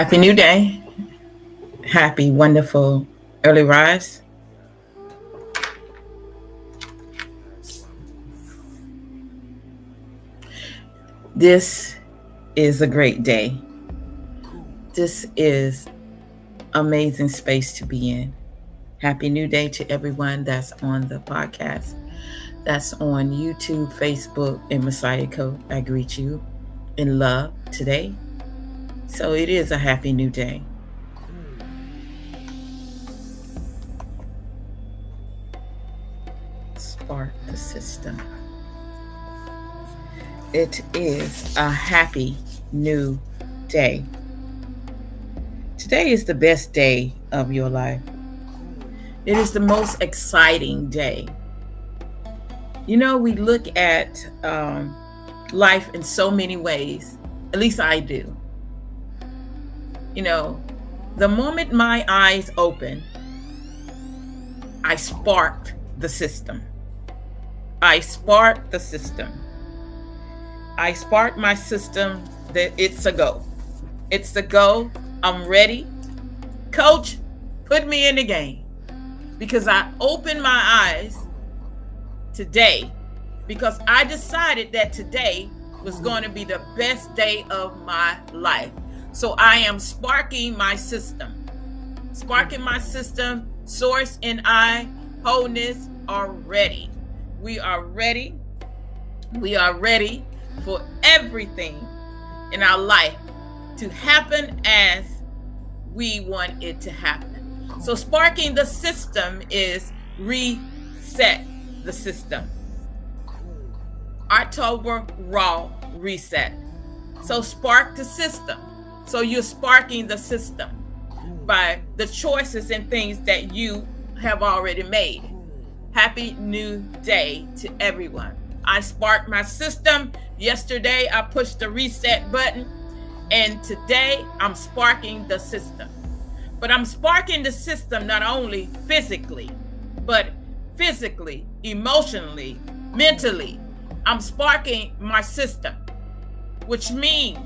Happy new day. Happy, wonderful early rise. This is a great day. This is amazing space to be in. Happy new day to everyone that's on the podcast, that's on YouTube, Facebook, and Messiah Code. I greet you in love today. So it is a happy new day. Spark the system. It is a happy new day. Today is the best day of your life. It is the most exciting day. You know, we look at life in so many ways, at least I do. You know, the moment my eyes open, I sparked the system. I sparked the system. I sparked my system that it's a go. It's a go. I'm ready. Coach, put me in the game because I opened my eyes today because I decided that today was going to be the best day of my life. So I am sparking my system. Sparking my system. Source and I, wholeness, are ready. We are ready. We are ready for everything in our life to happen as we want it to happen. So sparking the system is reset the system. October raw reset. So spark the system. So you're sparking the system by the choices and things that you have already made. Happy new day to everyone. I sparked my system. Yesterday, I pushed the reset button. And today, I'm sparking the system. But I'm sparking the system not only physically, but physically, emotionally, mentally. I'm sparking my system, which means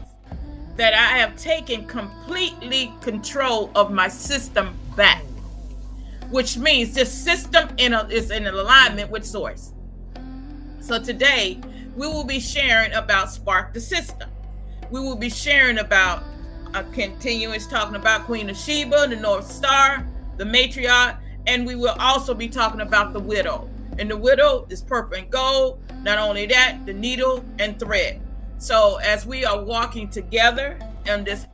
that I have taken completely control of my system back, which means this system is in alignment with source. So today, we will be sharing about Spark the System. We will be sharing about continuous talking about Queen of Sheba, the North Star, the matriarch, and we will also be talking about the widow. And the widow is purple and gold. Not only that, the needle and thread. So as we are walking together on this,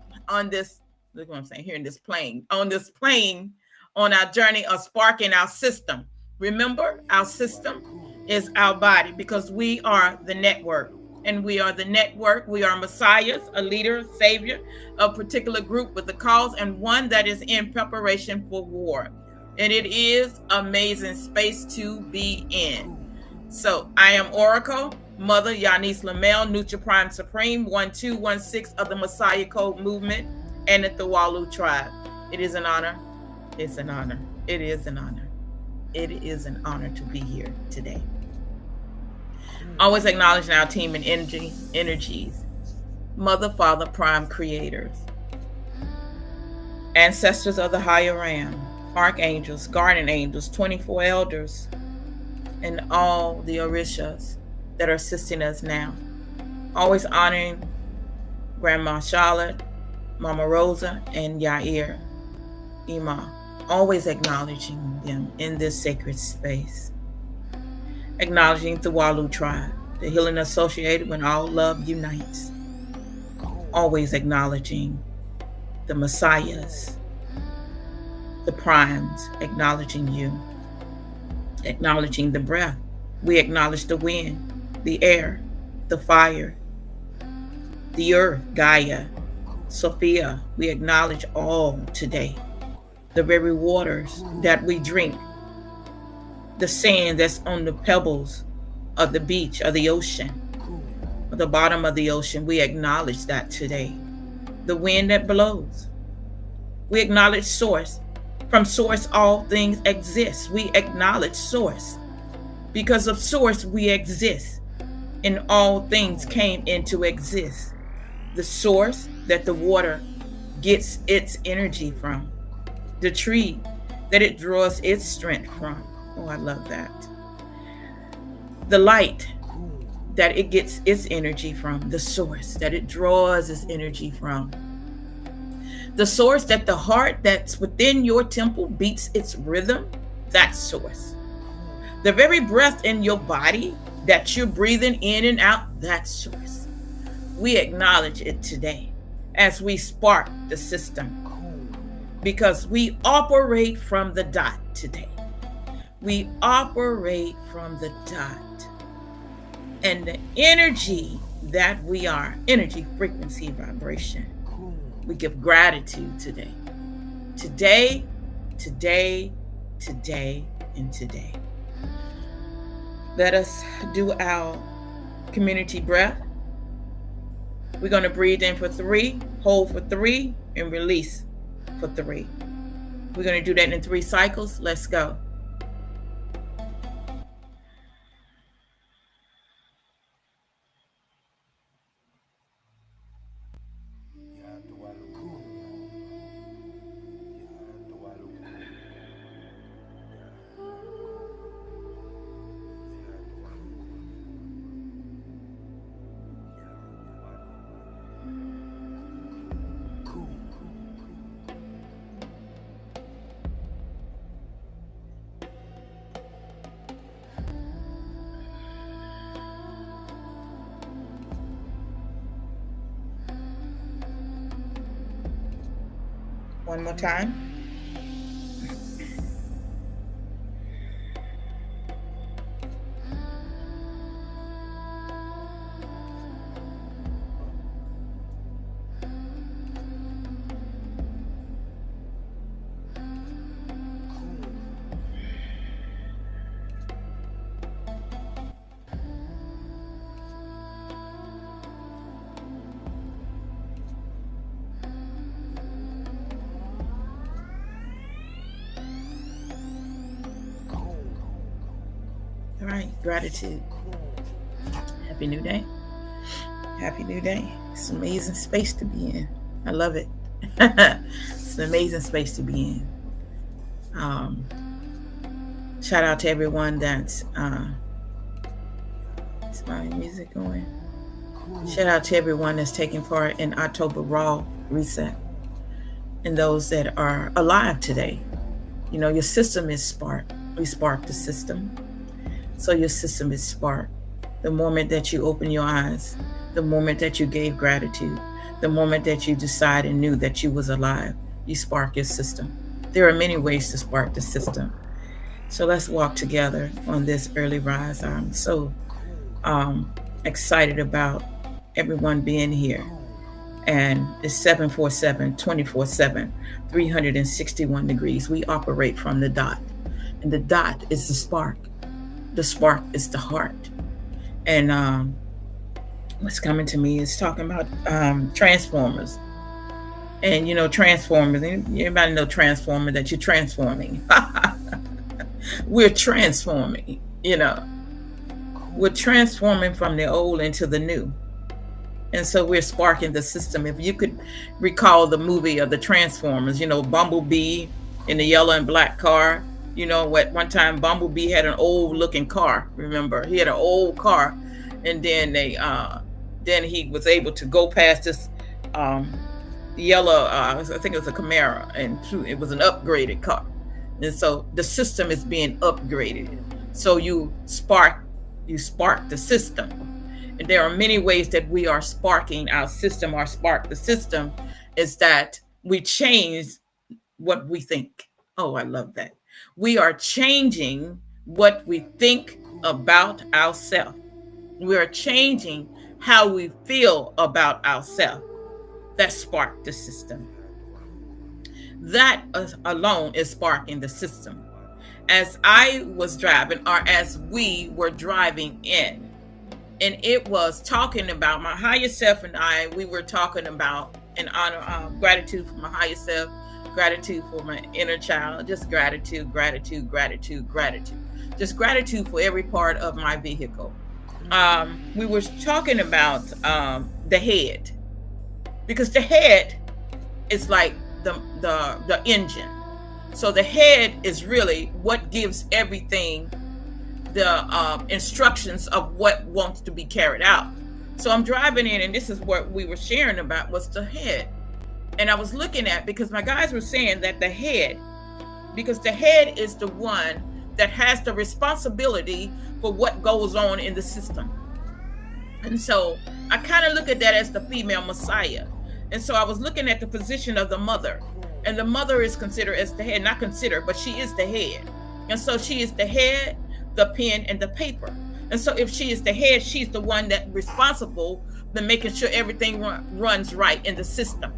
look what I'm saying here in this plane, on our journey of sparking our system. Remember, our system is our body because we are the network. And we are the network. We are messiahs, a leader, savior, a particular group with a cause, and one that is in preparation for war. And it is amazing space to be in. So I am Oracle, Mother Yanis Lamel, Nutra Prime Supreme, 1216 of the Messiah Code Movement and the Thawalu Tribe. It is an honor. It's an honor. It is an honor. It is an honor to be here today. Always acknowledging our team and energies. Mother, Father, Prime Creators. Ancestors of the Higher Ram. Archangels, Guardian Angels, 24 Elders, and all the Orishas that are assisting us now. Always honoring Grandma Charlotte, Mama Rosa, and Yair, Ima. Always acknowledging them in this sacred space. Acknowledging the Walu tribe, the healing associated when all love unites. Always acknowledging the Messiahs, the primes, acknowledging you. Acknowledging the breath. We acknowledge the wind, the air, the fire, the earth, Gaia, Sophia. We acknowledge all today. The very waters that we drink, the sand that's on the pebbles of the beach, of the ocean, or the bottom of the ocean. We acknowledge that today. The wind that blows. We acknowledge source. From source, all things exist. We acknowledge source. Because of source, we exist. And all things came into exist. The source that the water gets its energy from, the tree that it draws its strength from. Oh, I love that. The light that it gets its energy from, the source that it draws its energy from, the source that the heart that's within your temple beats its rhythm, that source. The very breath in your body that you're breathing in and out, that source. We acknowledge it today as we spark the system, because we operate from the dot today. We operate from the dot. And the energy that we are, energy, frequency, vibration, we give gratitude today. Today, today, today, and today. Let us do our community breath. We're going to breathe in for 3, hold for 3, and release for 3. We're going to do that in 3 cycles. Let's go. One more time. All right, gratitude. Happy new day. Happy new day. It's an amazing space to be in. I love it. It's an amazing space to be in. Shout out to everyone that's is my music going? Shout out to everyone that's taking part in October Raw Reset, and those that are alive today. You know, your system is sparked. We spark the system. So your system is sparked. The moment that you open your eyes, the moment that you gave gratitude, the moment that you decided and knew that you was alive, you spark your system. There are many ways to spark the system. So let's walk together on this early rise. I'm so excited about everyone being here. And it's 747, 24/7, 361 degrees. We operate from the dot. And the dot is the spark. The spark is the heart. And what's coming to me is talking about transformers. And you know, transformers, everybody know transformer, that you're transforming. We're transforming, you know. We're transforming from the old into the new. And so we're sparking the system. If you could recall the movie of the Transformers, you know, Bumblebee in the yellow and black car. You know, at one time Bumblebee had an old looking car. Remember, he had an old car, and then then he was able to go past this yellow. I think it was a Camaro, and it was an upgraded car. And so the system is being upgraded. So you spark the system. And there are many ways that we are sparking our system, or spark the system, is that we change what we think. Oh, I love that. We are changing what we think about ourselves. We are changing how we feel about ourselves. That spark the system. That alone is sparking the system. As I was driving, or as we were driving in, and it was talking about my higher self and I, we were talking about in honor, gratitude for my higher self, gratitude for my inner child, just gratitude, gratitude, gratitude, gratitude. Just gratitude for every part of my vehicle. We were talking about the head, because the head is like the engine. So the head is really what gives everything the instructions of what wants to be carried out. So I'm driving in, and this is what we were sharing about was the head. And I was looking at, because my guys were saying that the head is the one that has the responsibility for what goes on in the system. And so I kind of look at that as the female Messiah. And so I was looking at the position of the mother, and the mother is considered as the head, not considered, but she is the head. And so she is the head, the pen, and the paper. And so if she is the head, she's the one that's responsible for making sure everything runs right in the system.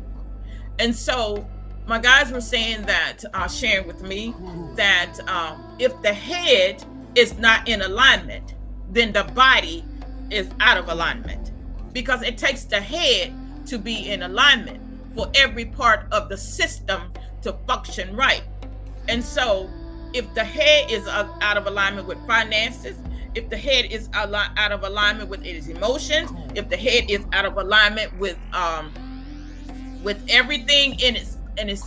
And so my guys were saying that, sharing with me that if the head is not in alignment, then the body is out of alignment, because it takes the head to be in alignment for every part of the system to function right. And so if the head is out of alignment with finances, if the head is out of alignment with its emotions, if the head is out of alignment with everything in its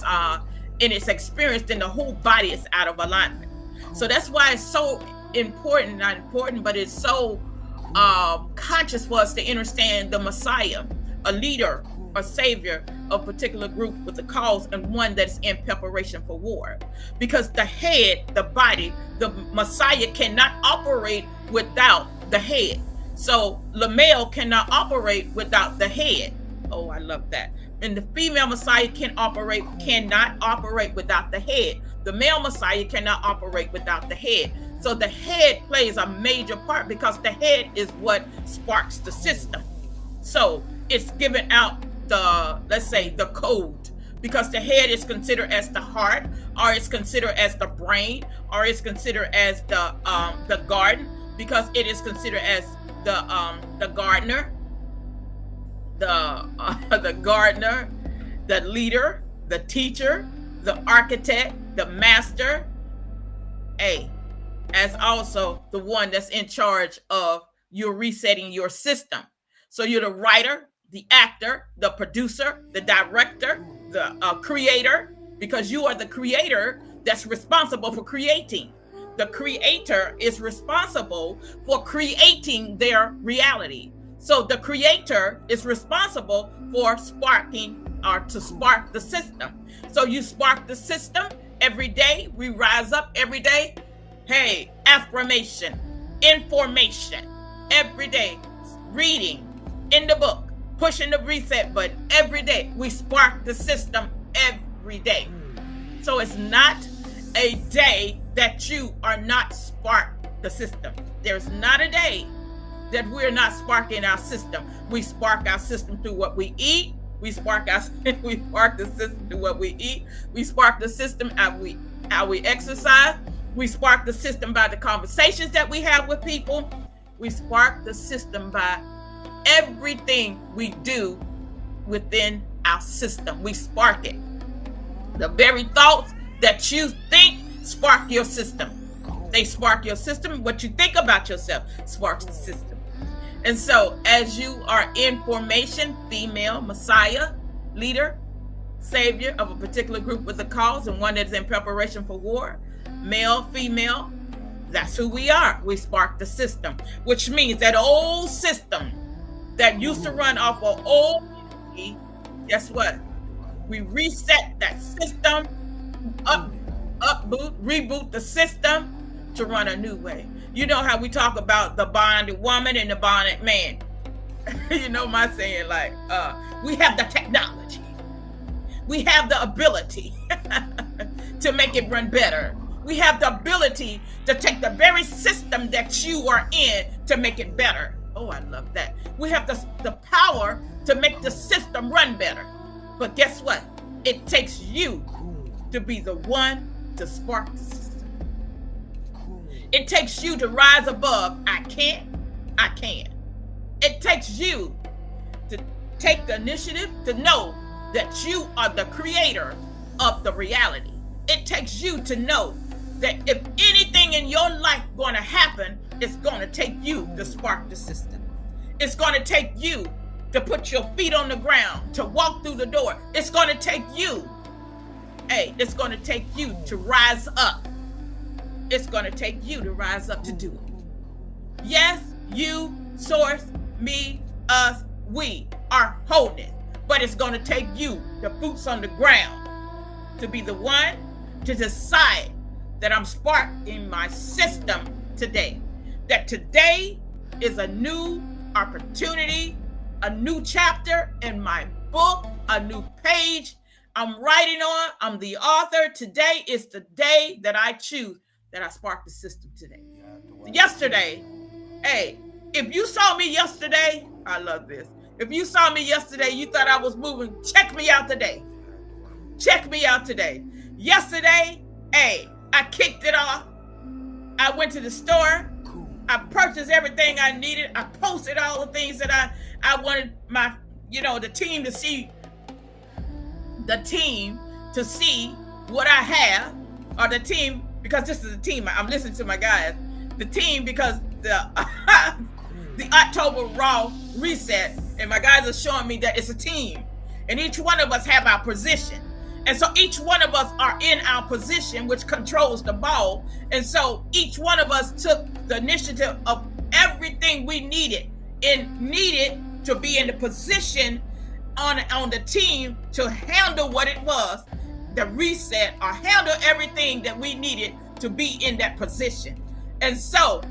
experience, then the whole body is out of alignment. So that's why it's so important, not important, but it's so conscious for us to understand the Messiah, a leader, a savior of a particular group with a cause, and one that's in preparation for war. Because the head, the body, the Messiah cannot operate without the head. So the male cannot operate without the head. Oh, I love that. And the female Messiah cannot operate without the head. The male Messiah cannot operate without the head. So the head plays a major part, because the head is what sparks the system. So it's giving out the code, because the head is considered as the heart, or it's considered as the brain, or it's considered as the garden, because it is considered as the gardener, the gardener, the leader, the teacher, the architect, the master, as also the one that's in charge of you resetting your system. So you're the writer, the actor, the producer, the director, the creator, because you are the creator that's responsible for creating. The creator is responsible for creating their reality. So the creator is responsible for sparking, or to spark the system. So you spark the system every day. We rise up every day. Hey, affirmation, information, every day, reading in the book, pushing the reset button every day. We spark the system every day. So it's not a day that you are not spark the system. There's not a day that we're not sparking our system. We spark our system through what we eat. We spark the system through what we eat. We spark the system how we exercise. We spark the system by the conversations that we have with people. We spark the system by everything we do within our system. We spark it. The very thoughts that you think spark your system. They spark your system. What you think about yourself sparks the system. And so as you are in formation, female, Messiah, leader, savior of a particular group with a cause, and one that's in preparation for war, male, female, that's who we are. We spark the system, which means that old system that used to run off of old energy, guess what? We reset that system, reboot the system to run a new way. You know how we talk about the bonded woman and the bonded man. You know my saying, like, we have the technology. We have the ability to make it run better. We have the ability to take the very system that you are in to make it better. Oh, I love that. We have the power to make the system run better. But guess what? It takes you to be the one to spark the system. It takes you to rise above. I can. It takes you to take the initiative to know that you are the creator of the reality. It takes you to know that if anything in your life going to happen, it's going to take you to spark the system. It's going to take you to put your feet on the ground, to walk through the door. It's going to take you. Hey, it's going to take you to rise up. It's going to take you to rise up to do it. Yes, you, source, me, us, we are wholeness. But it's going to take you, the boots on the ground, to be the one to decide that I'm sparking my system today. That today is a new opportunity, a new chapter in my book, a new page I'm writing on. I'm the author. Today is the day that I choose that I spark the system today. Yesterday, hey, if you saw me yesterday, I love this. If you saw me yesterday, you thought I was moving, check me out today. Check me out today. Yesterday, hey, I kicked it off. I went to the store. I purchased everything I needed. I posted all the things that I wanted my, the team to see. The team to see what I have, or the team, because this is a team. I'm listening to my guys. The team, because the October Raw reset, and my guys are showing me that it's a team, and each one of us have our position, and so each one of us are in our position, which controls the ball, and so each one of us took the initiative of everything we needed to be in the position on the team to handle what it was, the reset, or handle everything that we needed to be in that position. And so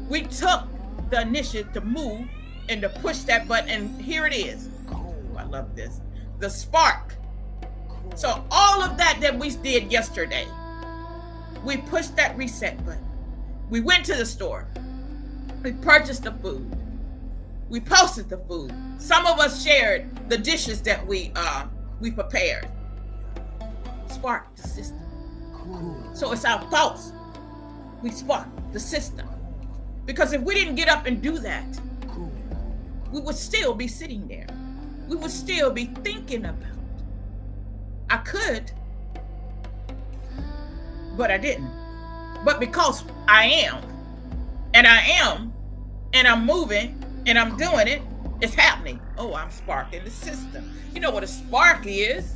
we took the initiative to move and to push that button, and here it is. Oh, I love this. The spark. So all of that we did yesterday, we pushed that reset button. We went to the store. We purchased the food. We posted the food. Some of us shared the dishes that we prepared. Spark the system. So it's our thoughts. We spark the system. Because if we didn't get up and do that, we would still be sitting there. We would still be thinking about, I could, but I didn't. But because I am, and I'm moving, and I'm doing it, it's happening. Oh, I'm sparking the system. You know what a spark is?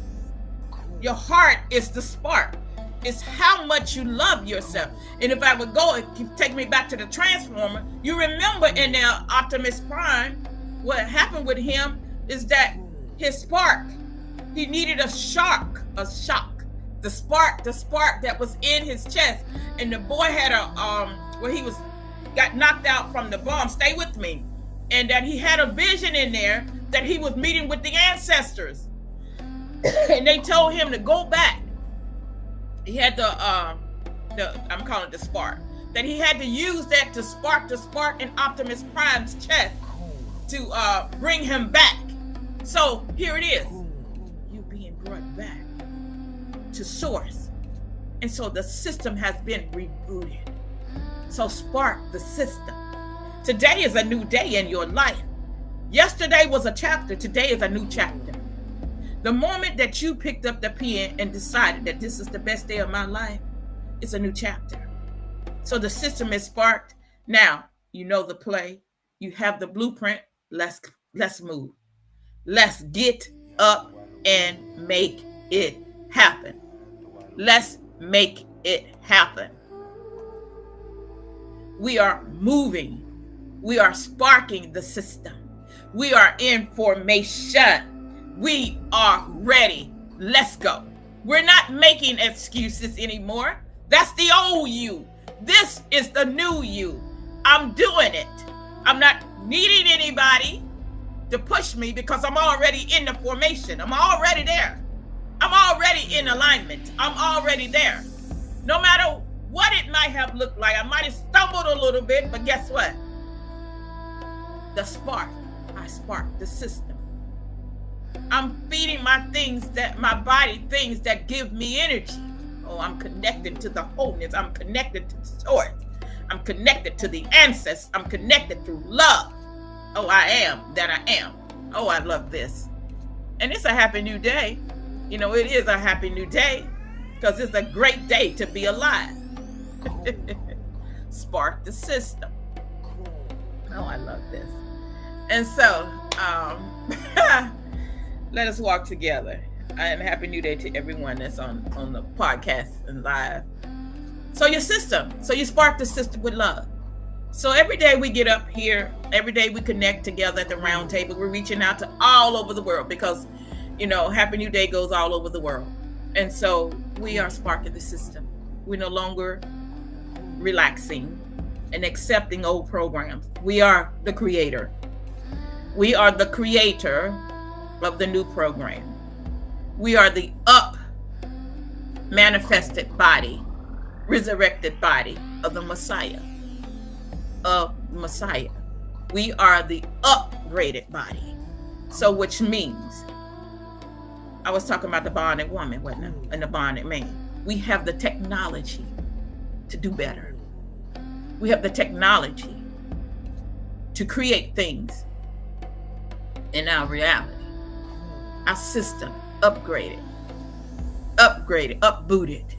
Your heart is the spark. It's how much you love yourself. And if I would go and take me back to the Transformer, you remember in the Optimus Prime, what happened with him is that his spark, he needed a shock. The spark that was in his chest. And the boy had got knocked out from the bomb. Stay with me. And that he had a vision in there that he was meeting with the ancestors. And they told him to go back. He had I'm calling it the spark. That he had to use that to spark the spark in Optimus Prime's chest to bring him back. So here it is. You being brought back to source. And so the system has been rebooted. So spark the system. Today is a new day in your life. Yesterday was a chapter. Today is a new chapter. The moment that you picked up the pen and decided that this is the best day of my life, it's a new chapter. So the system is sparked. Now, you know the play. You have the blueprint. Let's move. Let's get up and make it happen. Let's make it happen. We are moving. We are sparking the system. We are in formation. We are ready. Let's go. We're not making excuses anymore. That's the old you. This is the new you. I'm doing it. I'm not needing anybody to push me because I'm already in the formation. I'm already there. I'm already in alignment. I'm already there. No matter what it might have looked like, I might have stumbled a little bit, but guess what? The spark. I spark the system. I'm feeding my body things that give me energy. Oh, I'm connected to the wholeness. I'm connected to the source. I'm connected to the ancestors. I'm connected through love. Oh, I am that I am. Oh, I love this. And it's a happy new day. You know, it is a happy new day because it's a great day to be alive. Spark the system. Oh, I love this. And so let us walk together. And Happy New Day to everyone that's on the podcast and live. So your system. So you spark the system with love. So every day we get up here, every day we connect together at the round table. We're reaching out to all over the world because, Happy New Day goes all over the world. And so we are sparking the system. We're no longer relaxing and accepting old programs. We are the creator. We are the creator of the new program. We are the up manifested body, resurrected body of the Messiah. We are the upgraded body. So which means, I was talking about the bonded woman, wasn't I? And the bonded man. We have the technology to do better. We have the technology to create things in our reality. Our system upgraded, upbooted.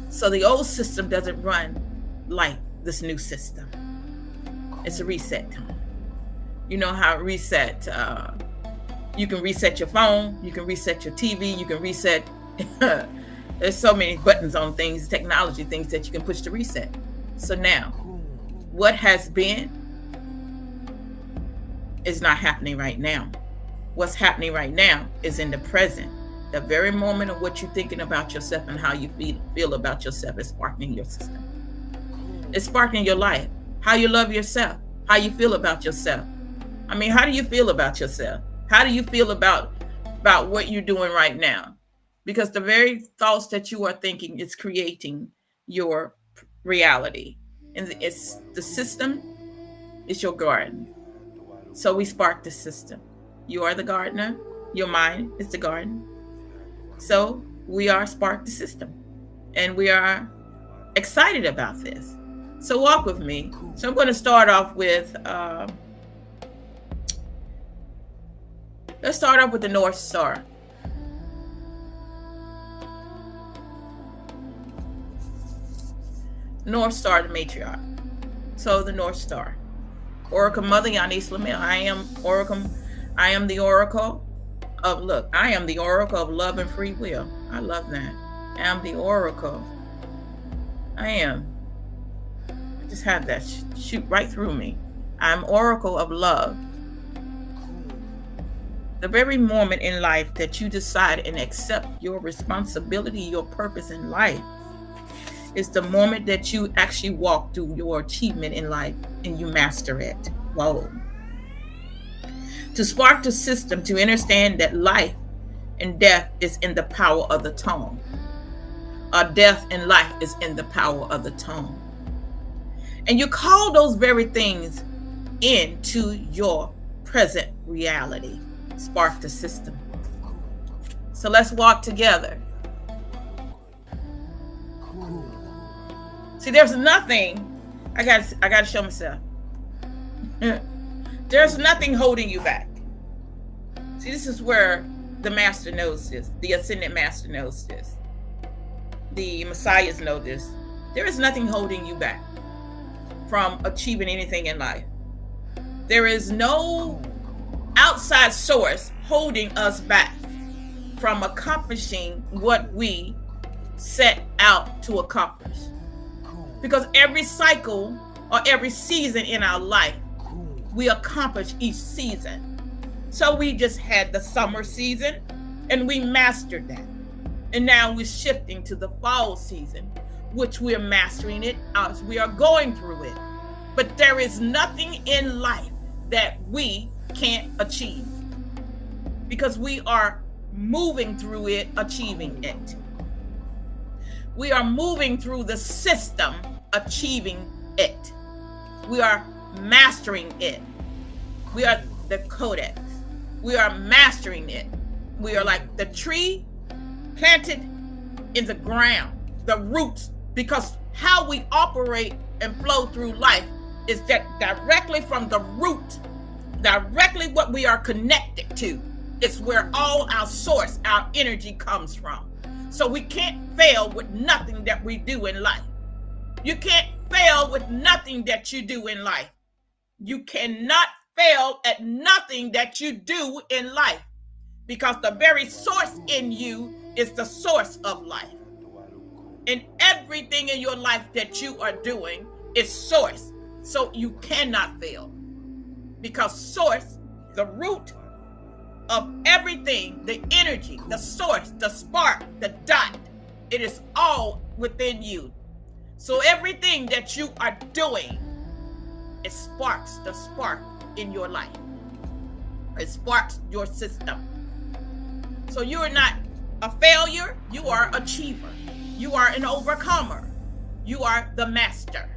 So the old system doesn't run like this new system. It's a reset time. You know how reset, you can reset your phone, you can reset your TV, you can reset, there's so many buttons on things, technology things that you can push to reset. So now, what has been is not happening right now. What's happening right now is in the present. The very moment of what you're thinking about yourself and how you feel about yourself is sparking your system. It's sparking your life. How you love yourself, how you feel about yourself. I mean, how do you feel about yourself? How do you feel about what you're doing right now? Because the very thoughts that you are thinking is creating your reality. And it's the system is your garden. So we spark the system. You are the gardener. Your mind is the garden. So we are spark the system. And we are excited about this. So walk with me. So I'm going to start off with, let's start off with the North Star. North Star, the matriarch. So the North Star. Oracle Mother Yanis Lamel. I am the oracle of love and free will. I love that. I am the oracle. I am. I just had that shoot right through me. I'm oracle of love. The very moment in life that you decide and accept your responsibility, your purpose in life, is the moment that you actually walk through your achievement in life and you master it. Whoa. To spark the system, to understand that life and death is in the power of the tongue. Death and life is in the power of the tongue. And you call those very things into your present reality. Spark the system. So let's walk together. See, there's nothing. I got to show myself. There's nothing holding you back. See, this is where the master knows this. The ascended master knows this. The messiahs know this. There is nothing holding you back from achieving anything in life. There is no outside source holding us back from accomplishing what we set out to accomplish. Because every cycle or every season in our life, we accomplish each season. So we just had the summer season and we mastered that. And now we're shifting to the fall season, which we're mastering it as we are going through it. But there is nothing in life that we can't achieve because we are moving through it, achieving it. We are moving through the system, achieving it. We are mastering it. We are the codex. We are mastering it. We are like the tree planted in the ground, the roots, because how we operate and flow through life is that directly from the root, directly what we are connected to. It's where all our source, our energy comes from. So we can't fail with nothing that we do in life. You can't fail with nothing that you do in life. You cannot fail at nothing that you do in life, because the very source in you is the source of life. And everything in your life that you are doing is source. So you cannot fail, because source, the root of everything, the energy, the source, the spark, the dot, it is all within you. So everything that you are doing, it sparks the spark in your life. It sparks your system. So you are not a failure, you are an achiever. You are an overcomer. You are the master.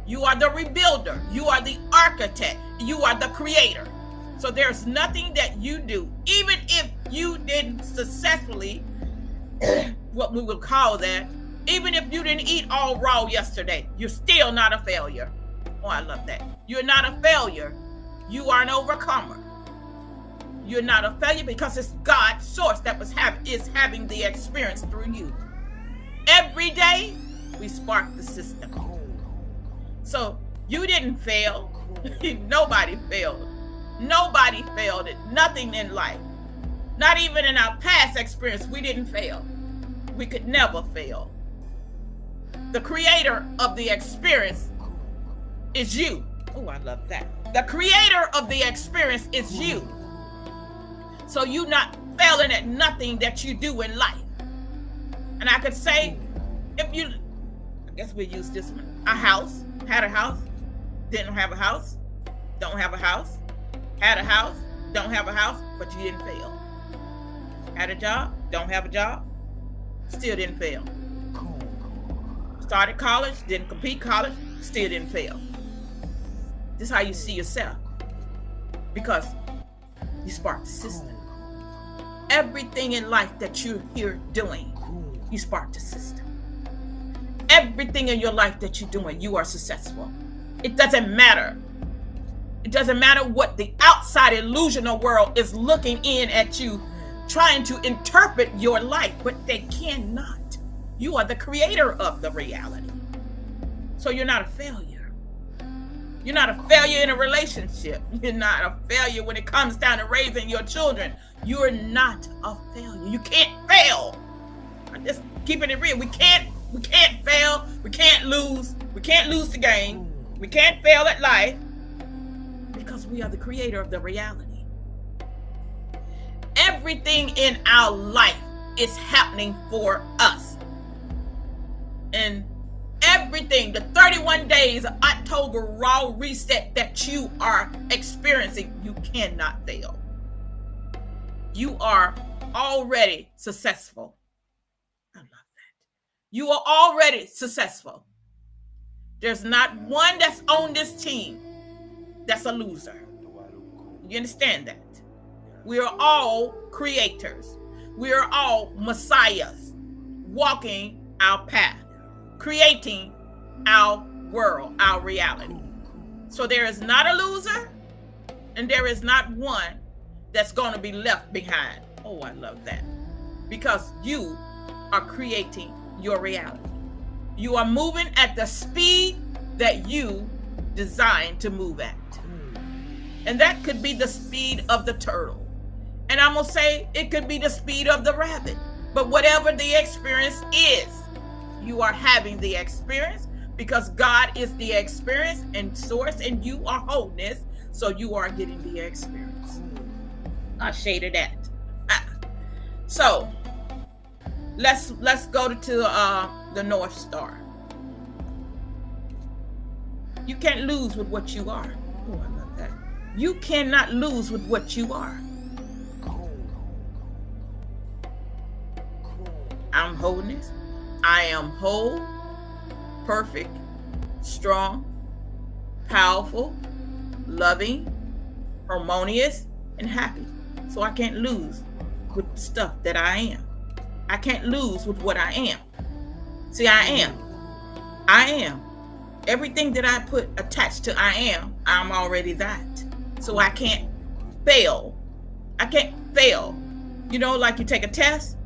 You are the rebuilder. You are the architect. You are the creator. So there's nothing that you do, even if you didn't successfully, what we would call that, even if you didn't eat all raw yesterday, you're still not a failure. Oh, I love that. You're not a failure. You are an overcomer. You're not a failure because it's God's source that is having the experience through you. Every day, we spark the system. So you didn't fail. Nobody failed. Nobody failed at nothing in life. Not even in our past experience, we didn't fail. We could never fail. The creator of the experience is you. Oh, I love that. The creator of the experience is you. So you're not failing at nothing that you do in life. And I could say, if you, I guess we use this one, a house, had a house, didn't have a house, don't have a house, had a house, don't have a house, but you didn't fail. Had a job, don't have a job, still didn't fail. Started college, didn't complete college, still didn't fail. This is how you see yourself, because you spark the system. Everything in life that you're here doing, you spark the system. Everything in your life that you're doing, you are successful. It doesn't matter. It doesn't matter what the outside illusional world is looking in at you, trying to interpret your life, but they cannot. You are the creator of the reality. So you're not a failure. You're not a failure in a relationship. You're not a failure when it comes down to raising your children. You're not a failure. You can't fail. I'm just keeping it real. We can't fail. We can't lose. We can't lose the game. We can't fail at life, because we are the creator of the reality. Everything in our life is happening for us. And everything, the 31 days of October raw reset that you are experiencing, you cannot fail. You are already successful. I love that. You are already successful. There's not one that's on this team that's a loser. You understand that? We are all creators. We are all messiahs walking our path, creating our world, our reality. So there is not a loser, and there is not one that's going to be left behind. Oh, I love that. Because you are creating your reality. You are moving at the speed that you designed to move at. And that could be the speed of the turtle. And I'm going to say it could be the speed of the rabbit. But whatever the experience is, you are having the experience, because God is the experience and source, and you are wholeness. So you are getting the experience. I shaded that. So let's go to the North Star. You can't lose with what you are. Oh, I love that. You cannot lose with what you are. I'm wholeness. I am whole, perfect, strong, powerful, loving, harmonious, and happy. So I can't lose with the stuff that I am. I can't lose with what I am. See, I am. Everything that I put attached to I'm already that. So I can't fail. I can't fail. You know, like you take a test,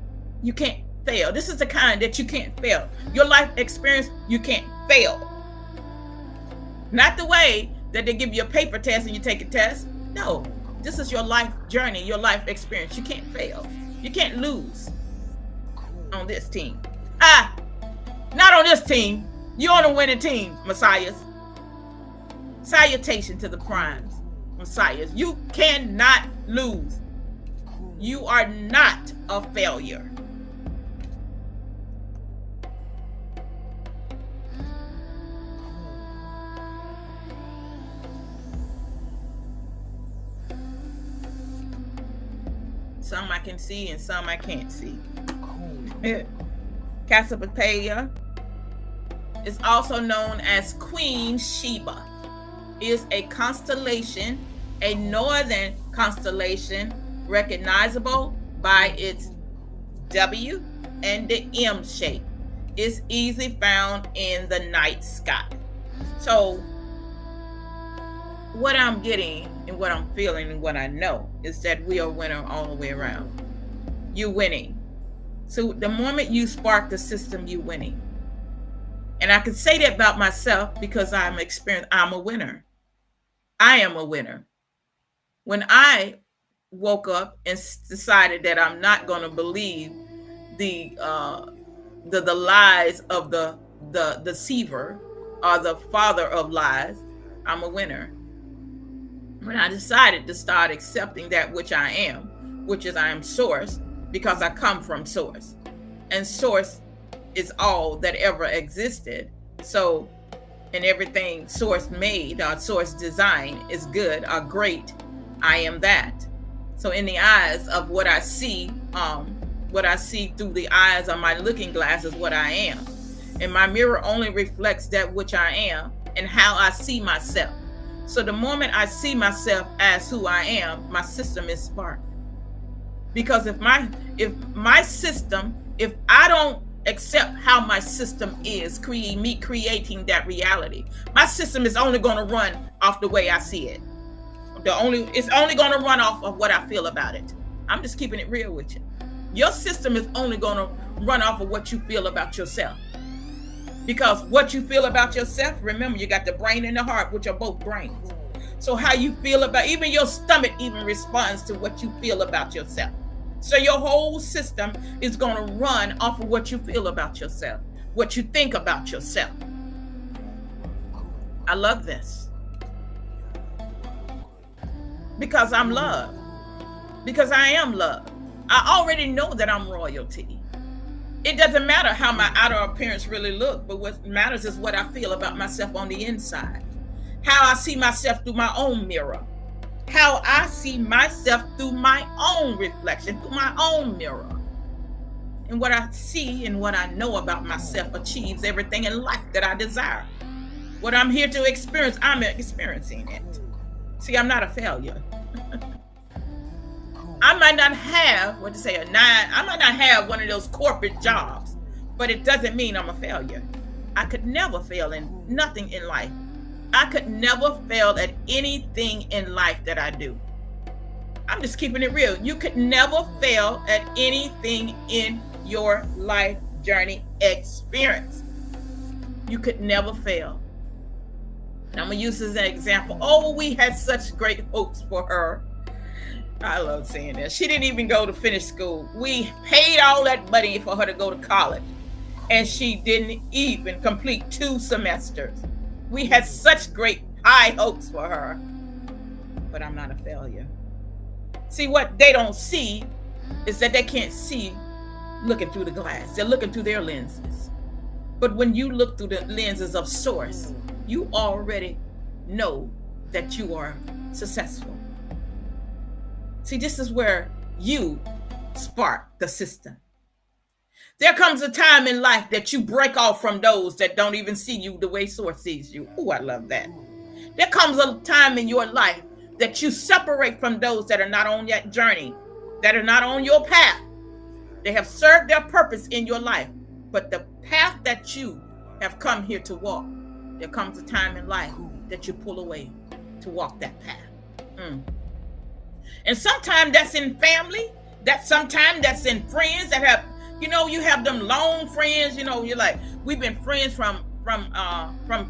you can't fail. This is the kind that you can't fail. Your life experience, you can't fail. Not the way that they give you a paper test and you take a test. No, this is your life journey, your life experience. You can't fail. You can't lose on this team. Not on this team. You're on a winning team, Messiahs. Salutation to the primes, Messiahs. You cannot lose. You are not a failure. Some I can see and some I can't see. Cassiopeia is also known as Queen Sheba. Is a constellation, a northern constellation, recognizable by its W and the M shape. It's easily found in the night sky. So what I'm getting and what I'm feeling and what I know is that we are winning all the way around. You winning. So the moment you spark the system, you winning. And I can say that about myself because I'm experienced. I'm a winner. I am a winner. When I woke up and decided that I'm not going to believe the lies of the deceiver or the father of lies, I'm a winner. When I decided to start accepting that which I am, which is I am source, because I come from source, and source is all that ever existed. So, and everything source made or source design is good or great. I am that. So in the eyes of what I see through the eyes of my looking glass is what I am. And my mirror only reflects that which I am and how I see myself. So the moment I see myself as who I am, my system is sparked. Because if I don't accept how my system is, creating that reality, my system is only going to run off the way I see it. It's only going to run off of what I feel about it. I'm just keeping it real with you. Your system is only going to run off of what you feel about yourself. Because what you feel about yourself, remember, you got the brain and the heart, which are both brains. So how you feel about, even your stomach even responds to what you feel about yourself. So your whole system is going to run off of what you feel about yourself, what you think about yourself. I love this. Because I'm love. Because I am love. I already know that I'm royalty. It doesn't matter how my outer appearance really looks, but what matters is what I feel about myself on the inside. How I see myself through my own mirror. How I see myself through my own reflection, through my own mirror. And what I see and what I know about myself achieves everything in life that I desire. What I'm here to experience, I'm experiencing it. See, I'm not a failure. I might not have, I might not have one of those corporate jobs, but it doesn't mean I'm a failure. I could never fail in nothing in life. I could never fail at anything in life that I do. I'm just keeping it real. You could never fail at anything in your life journey experience. You could never fail. And I'm going to use this as an example. Oh, we had such great hopes for her. I love saying that. She didn't even go to finish school. We paid all that money for her to go to college, and she didn't even complete 2 semesters. We had such great high hopes for her, but I'm not a failure. See, what they don't see is that they can't see looking through the glass. They're looking through their lenses. But when you look through the lenses of source, you already know that you are successful. See, this is where you spark the system. There comes a time in life that you break off from those that don't even see you the way source sees you. Oh, I love that. There comes a time in your life that you separate from those that are not on that journey, that are not on your path. They have served their purpose in your life, but the path that you have come here to walk, there comes a time in life that you pull away to walk that path. And sometimes that's in family, sometimes that's in friends that have, you have them long friends, you're like, we've been friends from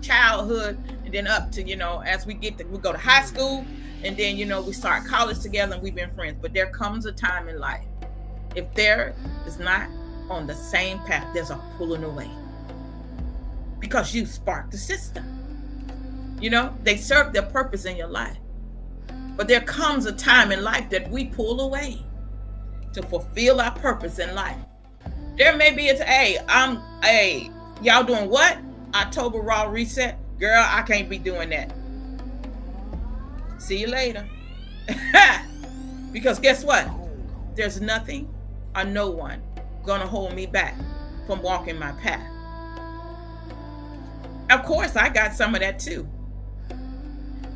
childhood, and then up to, as we go to high school, and then, we start college together and we've been friends. But there comes a time in life, if there is not on the same path, there's a pulling away, because you spark the system. They serve their purpose in your life. But there comes a time in life that we pull away to fulfill our purpose in life. There may be y'all doing what? October Raw Reset? Girl, I can't be doing that. See you later. Because guess what? There's nothing or no one gonna hold me back from walking my path. Of course, I got some of that too.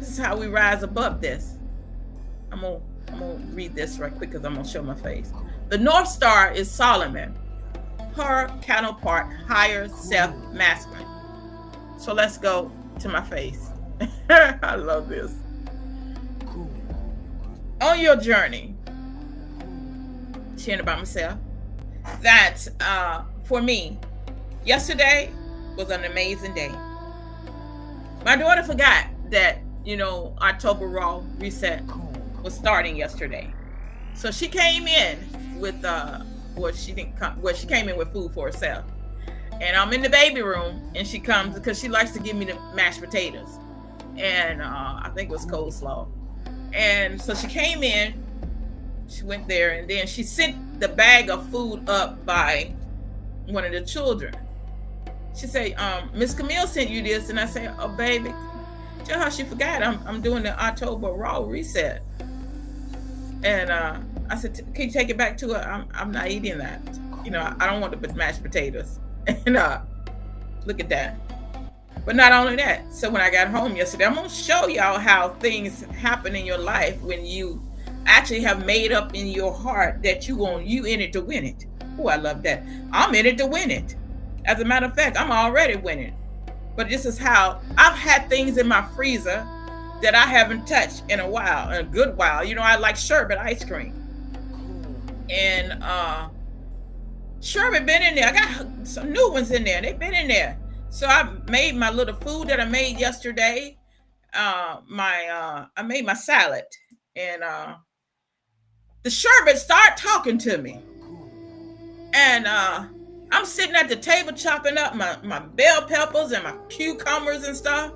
This is how we rise above this. I'm gonna read this right quick because I'm gonna show my face. The North Star is Solomon, her counterpart, higher self masculine. So let's go to my face. I love this. On your journey, sharing about myself, that for me, yesterday was an amazing day. My daughter forgot that, October Raw Reset was starting yesterday. So she came in with she came in with food for herself. And I'm in the baby room, and she comes because she likes to give me the mashed potatoes. And I think it was coleslaw. And so she came in, she went there, and then she sent the bag of food up by one of the children. She said, Miss Camille sent you this. And I said, oh, baby, tell her she forgot I'm doing the October Raw Reset. And I said, can you take it back to her? I'm not eating that. I don't want the mashed potatoes. And look at that. But not only that, so when I got home yesterday, I'm going to show y'all how things happen in your life when you actually have made up in your heart that you in it to win it. Oh, I love that. I'm in it to win it. As a matter of fact, I'm already winning. But this is how I've had things in my freezer that I haven't touched in a good while. I like sherbet ice cream. And sherbet been in there. I got some new ones in there. They've been in there. So I made my little food that I made yesterday. I made my salad. And the sherbet started talking to me. And I'm sitting at the table chopping up my bell peppers and my cucumbers and stuff.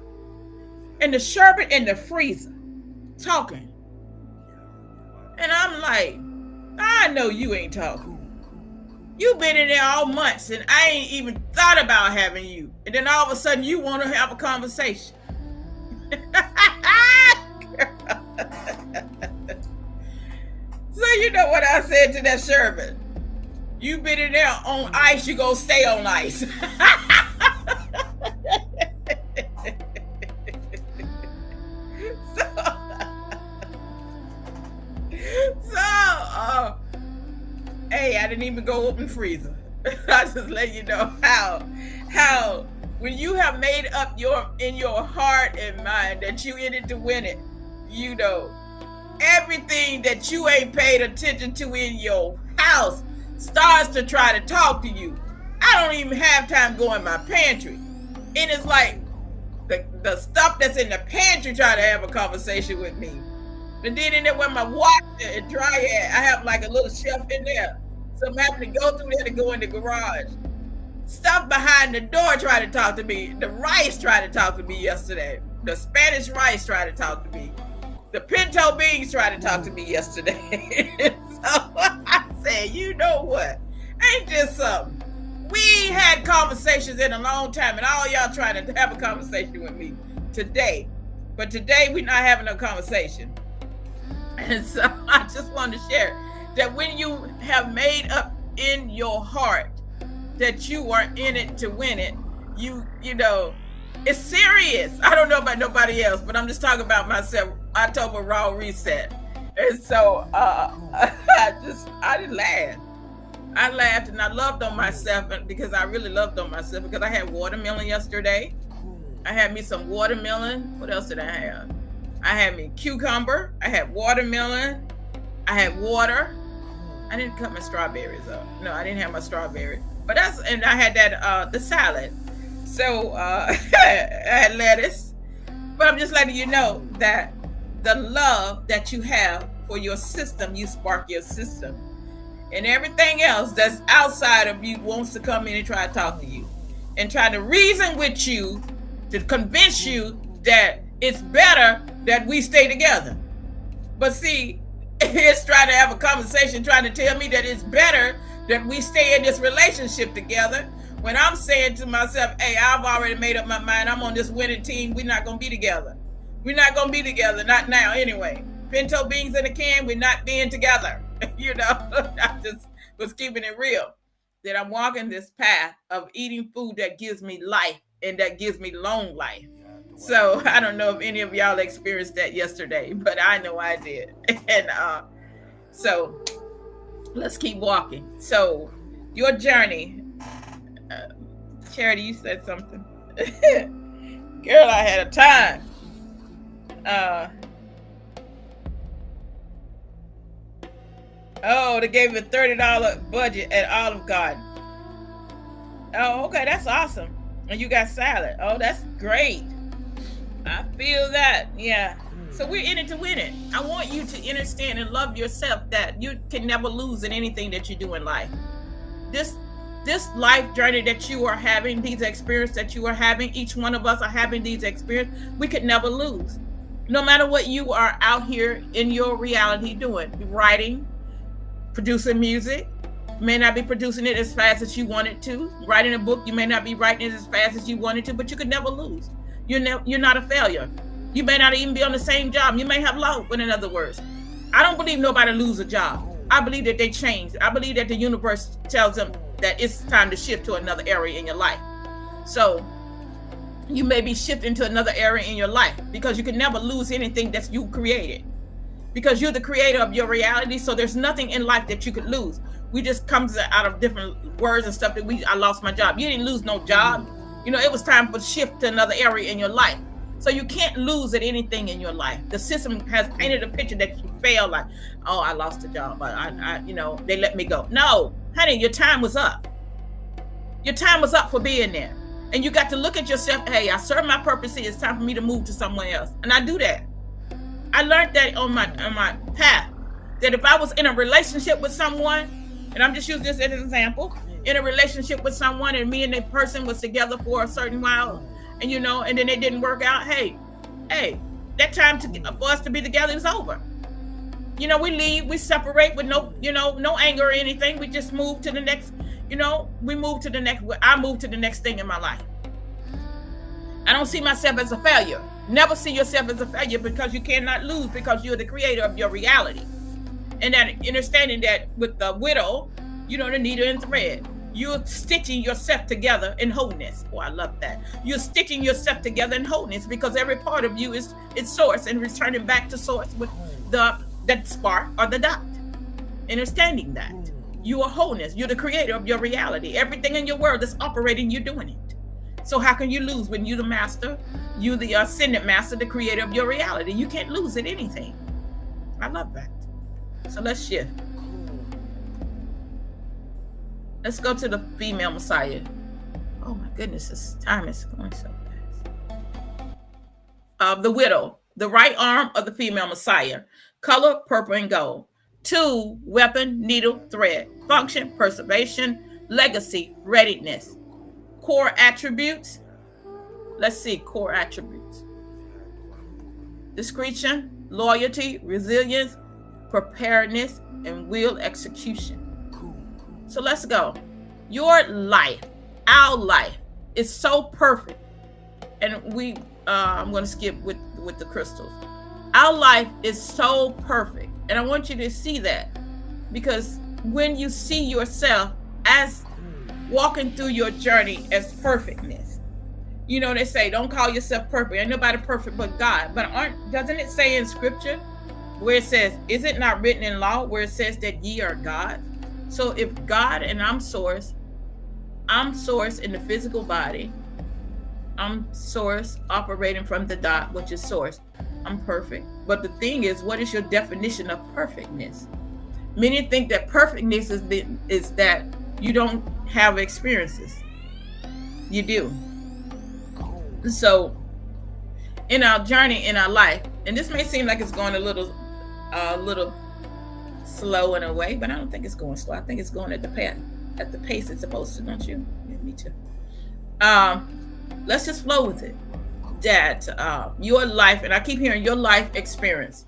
And the sherbet in the freezer talking. And I'm like, I know you ain't talking. You've been in there all months and I ain't even thought about having you. And then all of a sudden you want to have a conversation. So you know what I said to that sherbet? You been in there on ice, you gonna stay on ice. Hey, I didn't even go open freezer. I just let you know how when you have made up in your heart and mind that you in it to win it, everything that you ain't paid attention to in your house starts to try to talk to you. I don't even have time to go in my pantry. And it's like the stuff that's in the pantry trying to have a conversation with me. And then in there where my washer and dryer at, I have like a little shelf in there. So I'm having to go through there to go in the garage. Stuff behind the door tried to talk to me. The rice tried to talk to me yesterday. The Spanish rice tried to talk to me. The pinto beans tried to talk to me yesterday. So I said, you know what? Ain't this something? We ain't had conversations in a long time, and all y'all trying to have a conversation with me today. But today we're not having a conversation. And so I just wanted to share that when you have made up in your heart that you are in it to win it, you know, it's serious. I don't know about nobody else, but I'm just talking about myself. October Raw Reset. And so I didn't laugh. I laughed and I loved on myself because I really loved on myself because I had watermelon yesterday. I had me some watermelon. What else did I have? I had me cucumber. I had watermelon. I had water. I didn't cut my strawberries up. No, I didn't have my strawberry. But and I had that the salad. So I had lettuce. But I'm just letting you know that the love that you have for your system, you spark your system. And everything else that's outside of you wants to come in and try to talk to you and try to reason with you to convince you that it's better that we stay together. But see, it's trying to have a conversation, trying to tell me that it's better that we stay in this relationship together, when I'm saying to myself, hey, I've already made up my mind. I'm on this winning team. We're not going to be together. We're not going to be together. Not now anyway. Pinto beans in a can. We're not being together. You know, I just was keeping it real. That I'm walking this path of eating food that gives me life and that gives me long life. So I don't know if any of y'all experienced that yesterday, but I know I did. And so let's keep walking. So your journey, Charity, you said something. Girl, I had a time. They gave you a $30 budget at Olive Garden. Oh, okay, that's awesome. And you got salad. Oh, that's great. I feel that. Yeah. So we're in it to win it. I want you to understand and love yourself that you can never lose in anything that you do in life. This life journey that you are having, these experiences that you are having, each one of us are having these experiences, we could never lose. No matter what you are out here in your reality doing, writing, producing music, you may not be producing it as fast as you want it to. Writing a book, you may not be writing it as fast as you wanted to, but you could never lose. You're not a failure. You may not even be on the same job. You may have luck, in other words. I don't believe nobody lose a job. I believe that they change. I believe that the universe tells them that it's time to shift to another area in your life. So you may be shifting to another area in your life because you can never lose anything that you created. Because you're the creator of your reality, so there's nothing in life that you could lose. We just comes out of different words and stuff that I lost my job. You didn't lose no job. You know, it was time for shift to another area in your life. So you can't lose at anything in your life. The system has painted a picture that you fail, like, oh, I lost a job, but they let me go. No, honey, your time was up. Your time was up for being there. And you got to look at yourself, hey, I serve my purpose here. It's time for me to move to somewhere else. And I do that. I learned that on my path, that if I was in a relationship with someone, and I'm just using this as an example, in a relationship with someone and me and that person was together for a certain while, and and then it didn't work out, hey, that time for us to be together is over. We leave, we separate with no anger or anything. We just move to the next, I move to the next thing in my life. I don't see myself as a failure. Never see yourself as a failure, because you cannot lose, because you're the creator of your reality. And that understanding that with the widow, the needle and thread, you're stitching yourself together in wholeness. Oh, I love that. You're stitching yourself together in wholeness, because every part of you is source and returning back to source with that spark or the dot. Understanding that you are wholeness. You're the creator of your reality. Everything in your world that's operating, you're doing it. So how can you lose when you're the master? You're the ascendant master, the creator of your reality. You can't lose at anything. I love that. So let's shift. Let's go to the female Messiah. Oh my goodness, this time is going so fast. The widow, the right arm of the female Messiah. Color, purple and gold. Tool, weapon, needle, thread. Function, preservation. Legacy, readiness. Core attributes. Let's see, core attributes. Discretion, loyalty, resilience, preparedness, and will execution. So let's go. Your life, our life, is so perfect. And I'm going to skip with the crystals. Our life is so perfect. And I want you to see that. Because when you see yourself as walking through your journey as perfectness, they say, don't call yourself perfect. Ain't nobody perfect but God. But doesn't it say in scripture where it says, is it not written in law where it says that ye are God? So if God and I'm source in the physical body, I'm source operating from the dot, which is source. I'm perfect. But the thing is, what is your definition of perfectness? Many think that perfectness is that you don't have experiences. You do. So in our journey in our life, and this may seem like it's going a little slow in a way, but I don't think it's going slow. I think it's going at the pace it's supposed to, don't you? Yeah, me too. Let's just flow with it. That your life, and I keep hearing your life experience.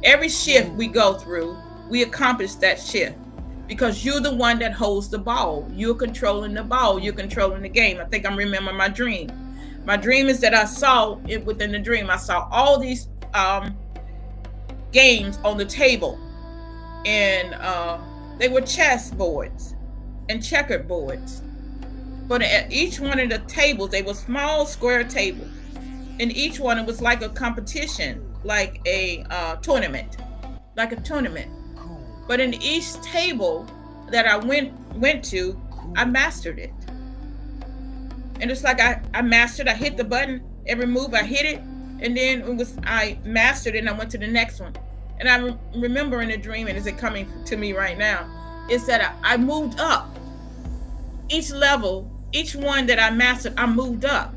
Every shift we go through, we accomplish that shift because you're the one that holds the ball. You're controlling the ball. You're controlling the game. I think I'm remembering my dream. My dream is that I saw it within the dream. I saw all these games on the table, and they were chess boards and checkered boards. But at each one of the tables, they were small square tables. And each one, it was like a competition, like a tournament, like a tournament. But in each table that I went to, I mastered it. And it's like I mastered, I hit the button, every move I hit it, and then I mastered it and I went to the next one. And I remember in a dream, and is it coming to me right now, is that I moved up. Each level, each one that I mastered, I moved up.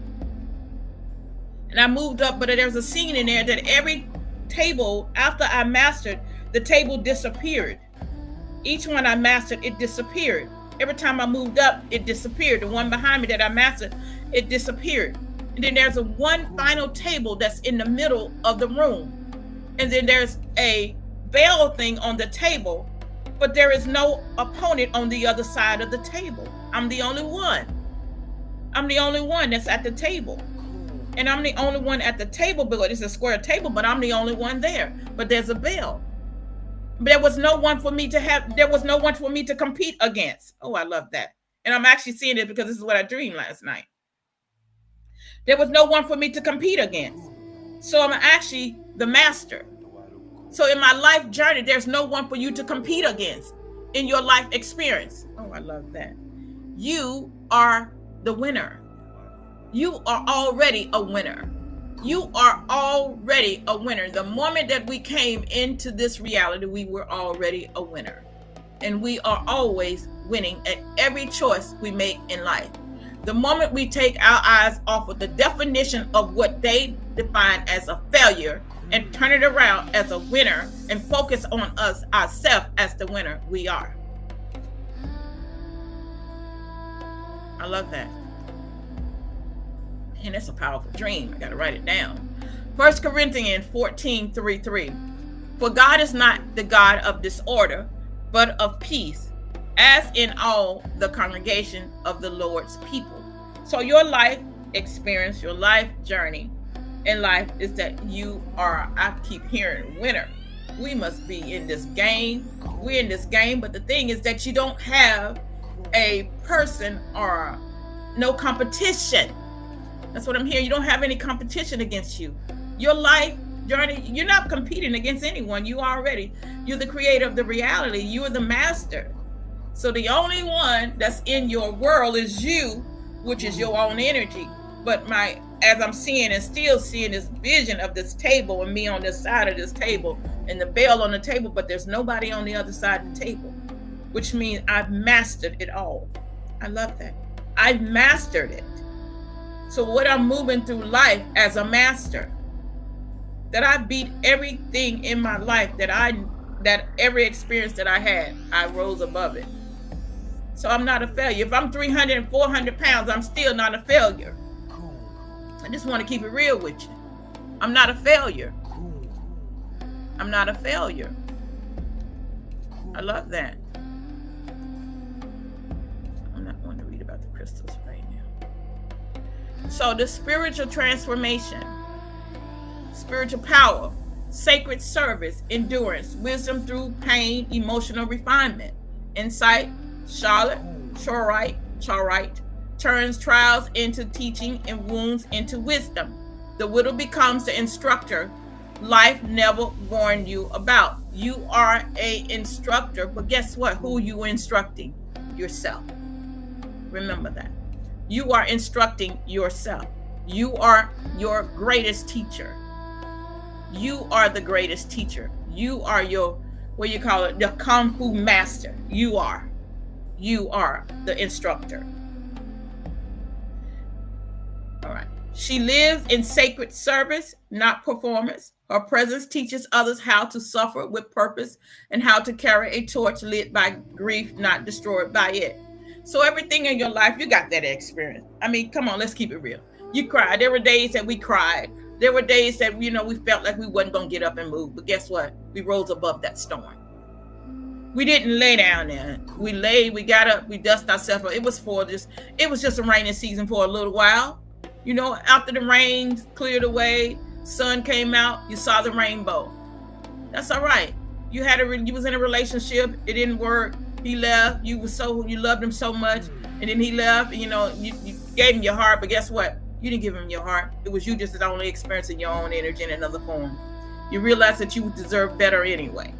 And I moved up, but there's a scene in there that every table, after I mastered, the table disappeared. Each one I mastered, it disappeared. Every time I moved up, it disappeared. The one behind me that I mastered, it disappeared. And then there's one final table that's in the middle of the room. And then there's a bell thing on the table, but there is no opponent on the other side of the table. I'm the only one. I'm the only one that's at the table. And I'm the only one at the table, because it's a square table, but I'm the only one there. But there's a bell. There was no one for me to compete against. Oh, I love that. And I'm actually seeing it because this is what I dreamed last night. There was no one for me to compete against. So I'm actually the master. So in my life journey, there's no one for you to compete against in your life experience. Oh, I love that. You are the winner. You are already a winner. You are already a winner. The moment that we came into this reality, we were already a winner. And we are always winning at every choice we make in life. The moment we take our eyes off of the definition of what they define as a failure and turn it around as a winner and focus on us, ourselves, as the winner we are. I love that. And it's a powerful dream. I got to write it down. 1 Corinthians 14:3. For God is not the God of disorder, but of peace, as in all the congregation of the Lord's people. So your life experience, your life journey in life is that you are, I keep hearing, winner. We must be in this game. We're in this game, but the thing is that you don't have a person or no competition. That's what I'm hearing. You don't have any competition against you. Your life journey, you're not competing against anyone. You're the creator of the reality. You are the master. So the only one that's in your world is you, which is your own energy. But as I'm seeing and still seeing this vision of this table and me on this side of this table and the bell on the table, but there's nobody on the other side of the table, which means I've mastered it all. I love that. I've mastered it. So what I'm moving through life as a master, that I beat everything in my life, that every experience that I had, I rose above it. So I'm not a failure. If I'm 300 and 400 pounds, I'm still not a failure. I just want to keep it real with you. I'm not a failure. I'm not a failure. I love that. I'm not going to read about the crystals right now. So the spiritual transformation, spiritual power, sacred service, endurance, wisdom through pain, emotional refinement, insight, Charlotte, Charite, turns trials into teaching and wounds into wisdom. The widow becomes the instructor life never warned you about. You are an instructor, but guess what? Who are you instructing? Yourself. Remember that. You are instructing yourself. You are your greatest teacher. You are the greatest teacher. You are the Kung Fu master. You are the instructor. All right. She lives in sacred service, not performance. Her presence teaches others how to suffer with purpose and how to carry a torch lit by grief, not destroyed by it. So everything in your life, you got that experience. I mean, come on, let's keep it real. You cried. There were days that we cried. There were days that, we felt like we wasn't going to get up and move. But guess what? We rose above that storm. We didn't lay down there. We got up, we dusted ourselves. It was just a rainy season for a little while. After the rain cleared away, sun came out, you saw the rainbow. That's all right. You was in a relationship, it didn't work. He left. You loved him so much, and then he left. You gave him your heart, but guess what? You didn't give him your heart. It was you just only experiencing your own energy in another form. You realized that you deserve better anyway.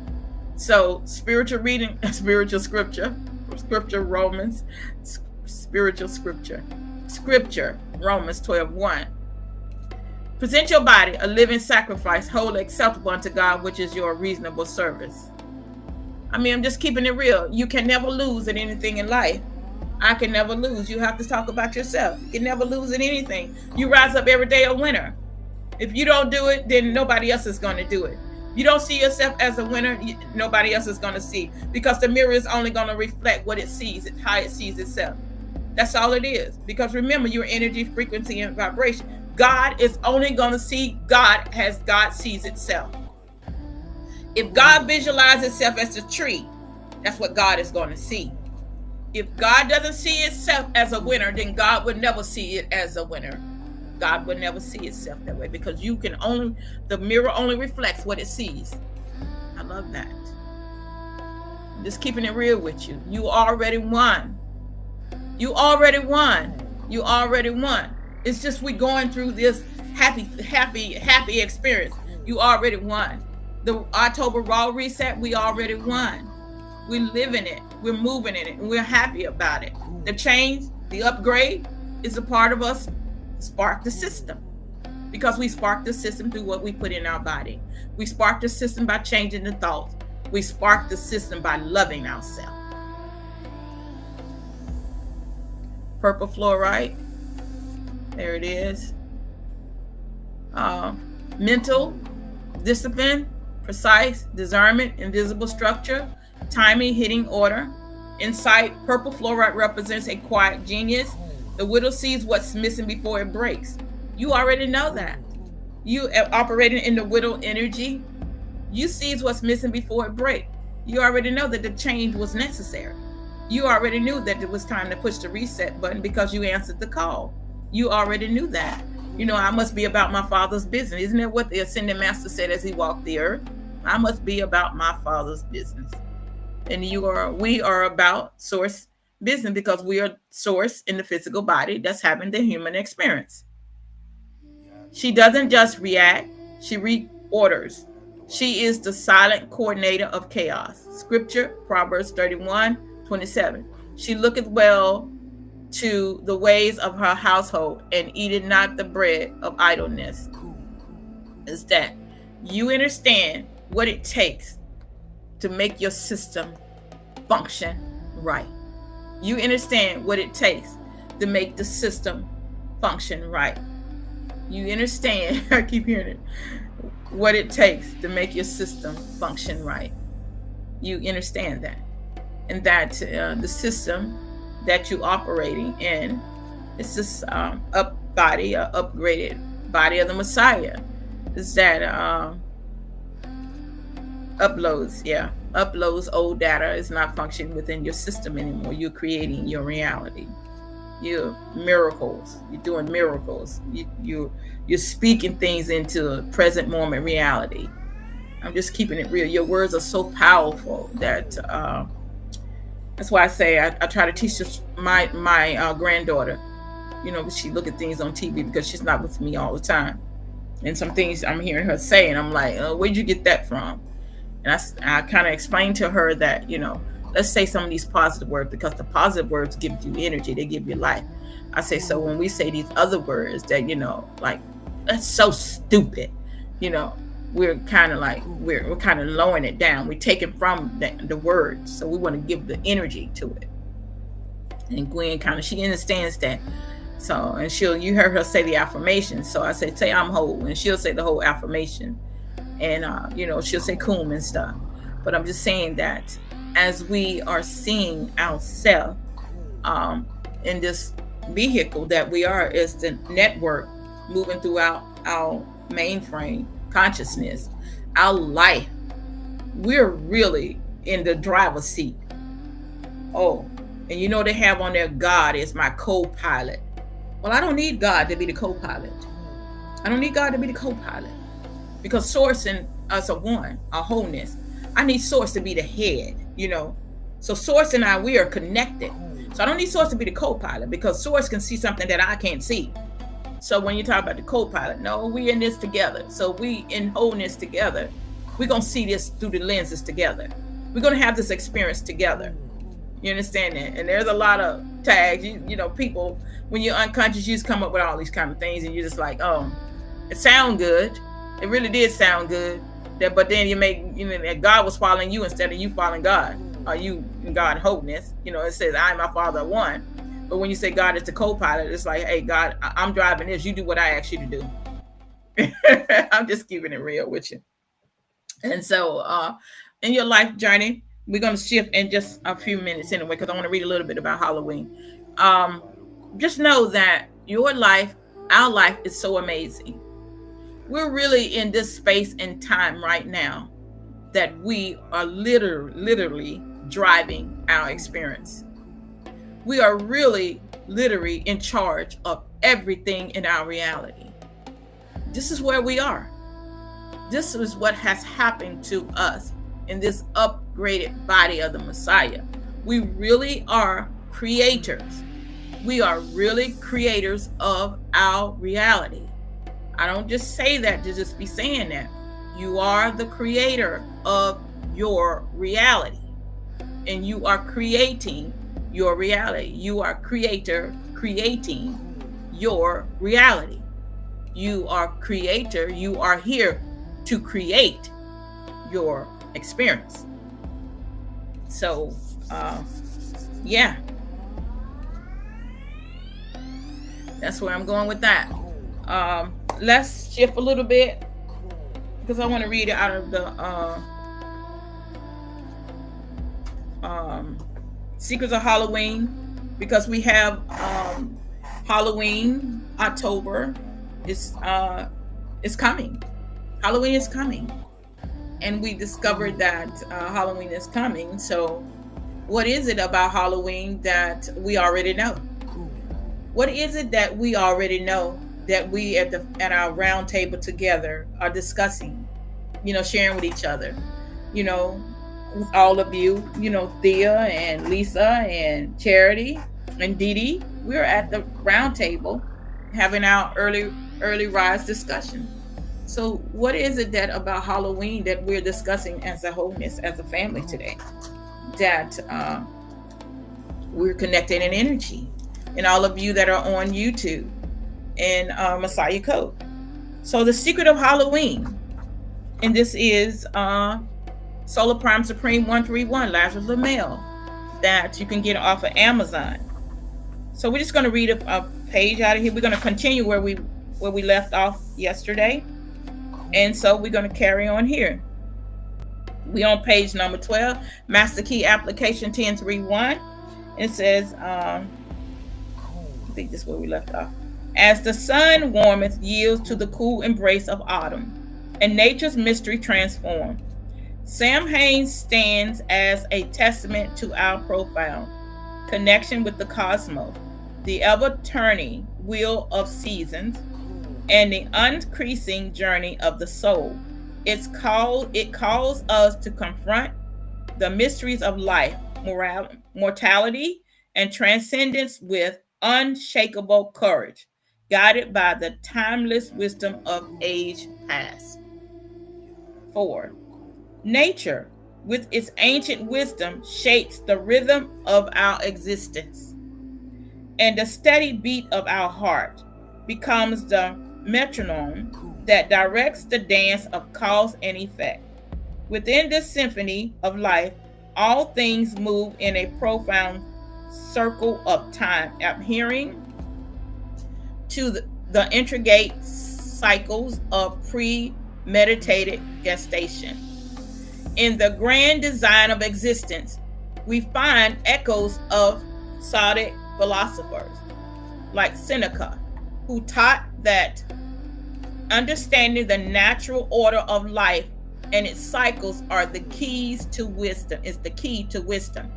So spiritual reading, spiritual scripture, Romans, spiritual scripture, Romans 12:1. Present your body a living sacrifice, wholly acceptable unto God, which is your reasonable service. I mean, I'm just keeping it real. You can never lose in anything in life. I can never lose. You have to talk about yourself. You can never lose in anything. You rise up every day a winner. If you don't do it, then nobody else is going to do it. You don't see yourself as a winner, nobody else is going to see, because the mirror is only going to reflect what it sees, how it sees itself. That's all it is. Because remember, your energy, frequency, and vibration. God is only going to see God as God sees itself. If God visualizes itself as a tree, that's what God is going to see. If God doesn't see itself as a winner, then God would never see it as a winner. God would never see itself that way, because the mirror only reflects what it sees. I love that. I'm just keeping it real with you. You already won. You already won. You already won. It's just we going through this happy experience. You already won. The October Raw Reset, we already won. We live in it. We're moving in it, and we're happy about it. The change, the upgrade is a part of us. Spark the system, because we spark the system through what we put in our body. We spark the system by changing the thoughts. We spark the system by loving ourselves. Purple fluorite, there it is. Mental discipline, precise discernment, invisible structure, timing, hitting order, insight. Purple fluorite represents a quiet genius. The widow sees what's missing before it breaks. You already know that. You are operating in the widow energy. You sees what's missing before it breaks. You already know that the change was necessary. You already knew that it was time to push the reset button because you answered the call. You already knew that. I must be about my Father's business. Isn't that what the Ascended Master said as he walked the earth? I must be about my Father's business. And we are about source business, because we are source in the physical body that's having the human experience. She doesn't just react, she reorders. She is the silent coordinator of chaos. Scripture, Proverbs 31:27. She looketh well to the ways of her household, and eateth not the bread of idleness. Is that you understand what it takes to make your system function right. You understand what it takes to make the system function right. You understand, I keep hearing it, what it takes to make your system function right. You understand that. And that the system that you're operating in is this upgraded body of the Messiah. Is that uploads old data is not functioning within your system anymore. You're creating your reality. You're miracles. You're doing miracles. You're speaking things into present moment reality. I'm just keeping it real. Your words are so powerful that that's why I say I try to teach my granddaughter. She look at things on TV because she's not with me all the time, and some things I'm hearing her say, and I'm like, where'd you get that from? And I kind of explained to her that, let's say some of these positive words, because the positive words give you energy, they give you life. I say, so when we say these other words that, like, that's so stupid, we're kind of like, we're kind of lowering it down. We're taking from the words. So we want to give the energy to it. And Gwen she understands that. So, and you heard her say the affirmation. So I said, say I'm whole, and she'll say the whole affirmation, and she'll say coom and stuff. But I'm just saying that as we are seeing ourselves in this vehicle that we are, is the network moving throughout our mainframe consciousness, our life, we're really in the driver's seat. Oh, and they have on there, God is my co-pilot. Well, I don't need God to be the co-pilot. I don't need God to be the co-pilot, because source and us are one, a wholeness. I need source to be the head, So source and I, we are connected. So I don't need source to be the co-pilot, because source can see something that I can't see. So when you talk about the co-pilot, no, we in this together. So we in wholeness together. We're going to see this through the lenses together. We're going to have this experience together. You understand that? And there's a lot of tags, people, when you're unconscious, you just come up with all these kind of things, and you're just like, oh, it sound good. It really did sound good. But then you make, that God was following you instead of you following God. Or you in God wholeness. It says, I and my Father are one. But when you say God is the co-pilot, it's like, hey, God, I'm driving this. You do what I ask you to do. I'm just keeping it real with you. And so in your life journey, we're going to shift in just a few minutes anyway, because I want to read a little bit about Halloween. Just know that your life, our life, is so amazing. We're really in this space and time right now that we are literally driving our experience. We are really literally in charge of everything in our reality. This is where we are. This is what has happened to us in this upgraded body of the Messiah. We really are creators. We are really creators of our reality. I don't just say that to just be saying that. You are the creator of your reality, and you are creating your reality. You are creator creating your reality. You are creator. You are here to create your experience. So, yeah, that's where I'm going with that. Let's shift a little bit, because I want to read it out of the Secrets of Halloween, because we have Halloween October is coming. Halloween is coming, and we discovered that Halloween is coming. So what is it about Halloween that we already know? What is it that we already know that we at our round table together are discussing, sharing with each other, with all of you, Thea and Lisa and Charity and Dee Dee? We're at the round table having our early rise discussion. So what is it that about Halloween that we're discussing as a wholeness, as a family today, that we're connected in energy? And all of you that are on YouTube and Messiah Code. So the secret of Halloween, and this is Solar Prime Supreme 131, Lazarus Lamel, that you can get off of Amazon. So we're just going to read a page out of here. We're going to continue where we left off yesterday, and so we're going to carry on here. We on page number 12, Master Key Application 1031. It says, I think this is where we left off. As the sun warmeth, yields to the cool embrace of autumn, and nature's mystery transformed. Samhain stands as a testament to our profound connection with the cosmos, the ever-turning wheel of seasons, and the increasing journey of the soul. It calls us to confront the mysteries of life, mortality, and transcendence with unshakable courage, guided by the timeless wisdom of age past. 4. Nature, with its ancient wisdom, shapes the rhythm of our existence, and the steady beat of our heart becomes the metronome that directs the dance of cause and effect. Within this symphony of life, all things move in a profound circle of time, adhering to the intricate cycles of premeditated gestation. In the grand design of existence, we find echoes of Stoic philosophers like Seneca, who taught that understanding the natural order of life and its cycles are the keys to wisdom, is the key to wisdom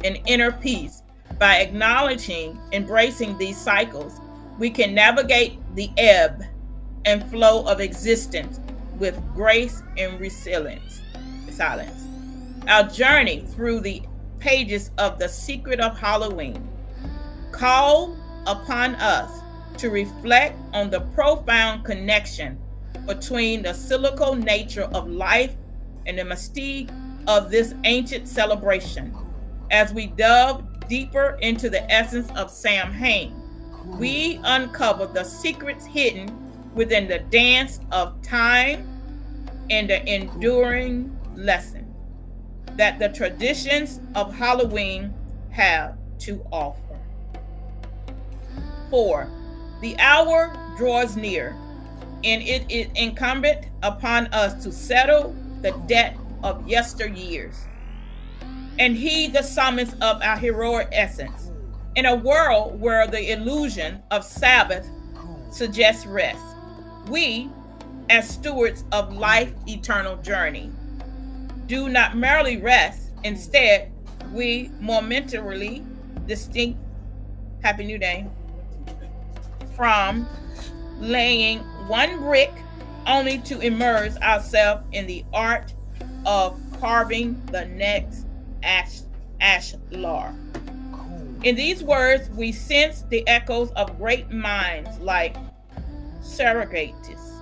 and inner peace. By acknowledging, embracing these cycles, we can navigate the ebb and flow of existence with grace and resilience. Our journey through the pages of The Secret of Halloween call upon us to reflect on the profound connection between the cyclical nature of life and the mystique of this ancient celebration. As we delve deeper into the essence of Samhain, we uncover the secrets hidden within the dance of time and the enduring lesson that the traditions of Halloween have to offer. 4. The hour draws near, and it is incumbent upon us to settle the debt of yesteryears and heed the summons of our heroic essence. In a world where the illusion of Sabbath suggests rest, we, as stewards of life's eternal journey, do not merely rest. Instead, we momentarily distinct Happy New Day from laying one brick only to immerse ourselves in the art of carving the next ashlar. In these words, we sense the echoes of great minds like Socrates,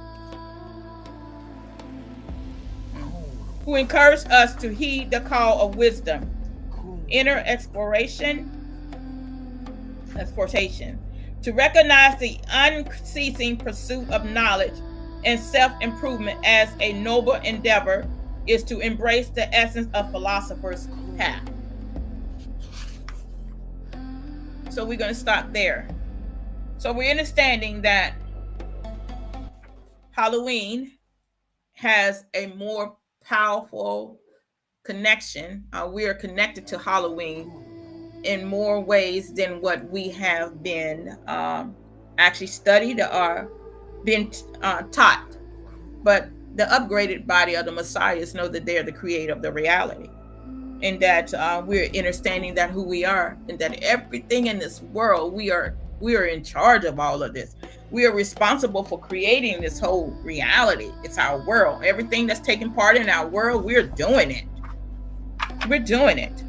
who encouraged us to heed the call of wisdom, inner exploration, to recognize the unceasing pursuit of knowledge and self-improvement as a noble endeavor is to embrace the essence of philosophers' path. So we're going to stop there. So we're understanding that Halloween has a more powerful connection. We are connected to Halloween in more ways than what we have been actually studied or been taught. But the upgraded body of the Messiahs know that they're the creator of the reality, and that we're understanding that who we are, and that everything in this world, we are in charge of all of this. We are responsible for creating this whole reality. It's our world. Everything that's taking part in our world, we're doing it. We're doing it.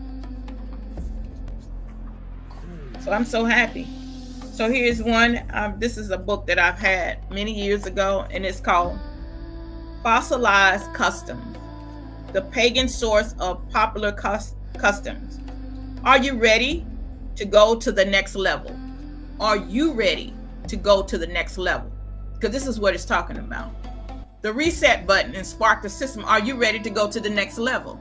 So I'm so happy. So here's one. This is a book that I've had many years ago, and it's called Fossilized Customs, the Pagan Source of Popular Customs. Are you ready to go to the next level? Are you ready to go to the next level? Because this is what it's talking about. The reset button and spark the system. Are you ready to go to the next level?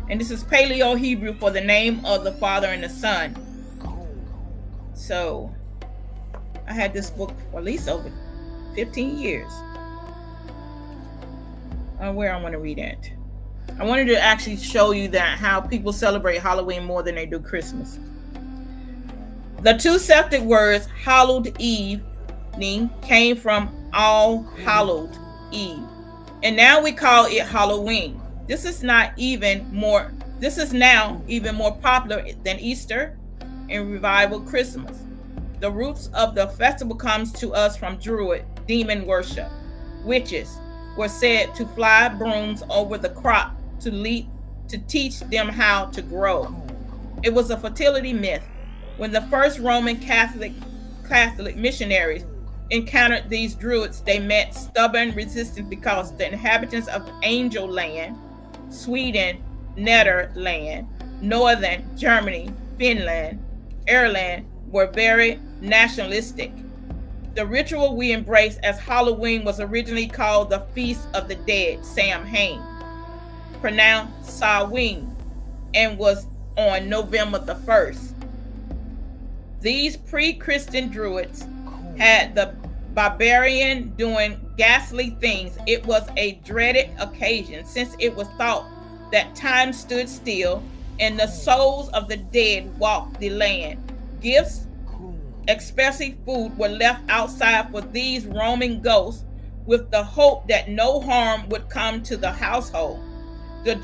And this is Paleo Hebrew for the name of the Father and the Son. So I had this book for at least over 15 years. Where I want to read it. I wanted to actually show you that how people celebrate Halloween more than they do Christmas. The two Celtic words hallowed evening came from All Hallowed Eve, and now we call it Halloween. This is now even more popular than Easter and revival Christmas. The roots of the festival comes to us from Druid demon worship. Witches were said to fly brooms over the crop to teach them how to grow. It was a fertility myth. When the first Roman Catholic missionaries encountered these Druids, they met stubborn resistance because the inhabitants of Angel Land, Sweden, Netherlands, Northern Germany, Finland, Ireland were very nationalistic. The ritual we embrace as Halloween was originally called the Feast of the Dead, Samhain, pronounced Samhain, and was on November the 1st. These pre-Christian druids had the barbarian doing ghastly things. It was a dreaded occasion, since it was thought that time stood still and the souls of the dead walked the land. Gifts, especially food, were left outside for these roaming ghosts, with the hope that no harm would come to the household. The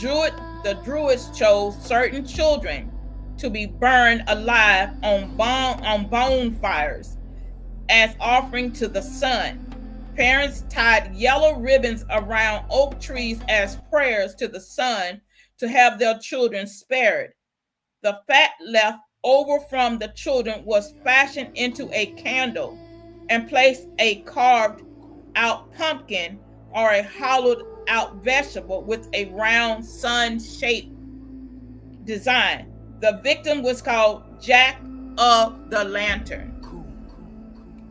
druids chose certain children to be burned alive on bonfires as offering to the sun. Parents tied yellow ribbons around oak trees as prayers to the sun to have their children spared. The fat left over from the children was fashioned into a candle and placed a carved out pumpkin or a hollowed out vegetable with a round sun-shaped design. The victim was called Jack of the Lantern.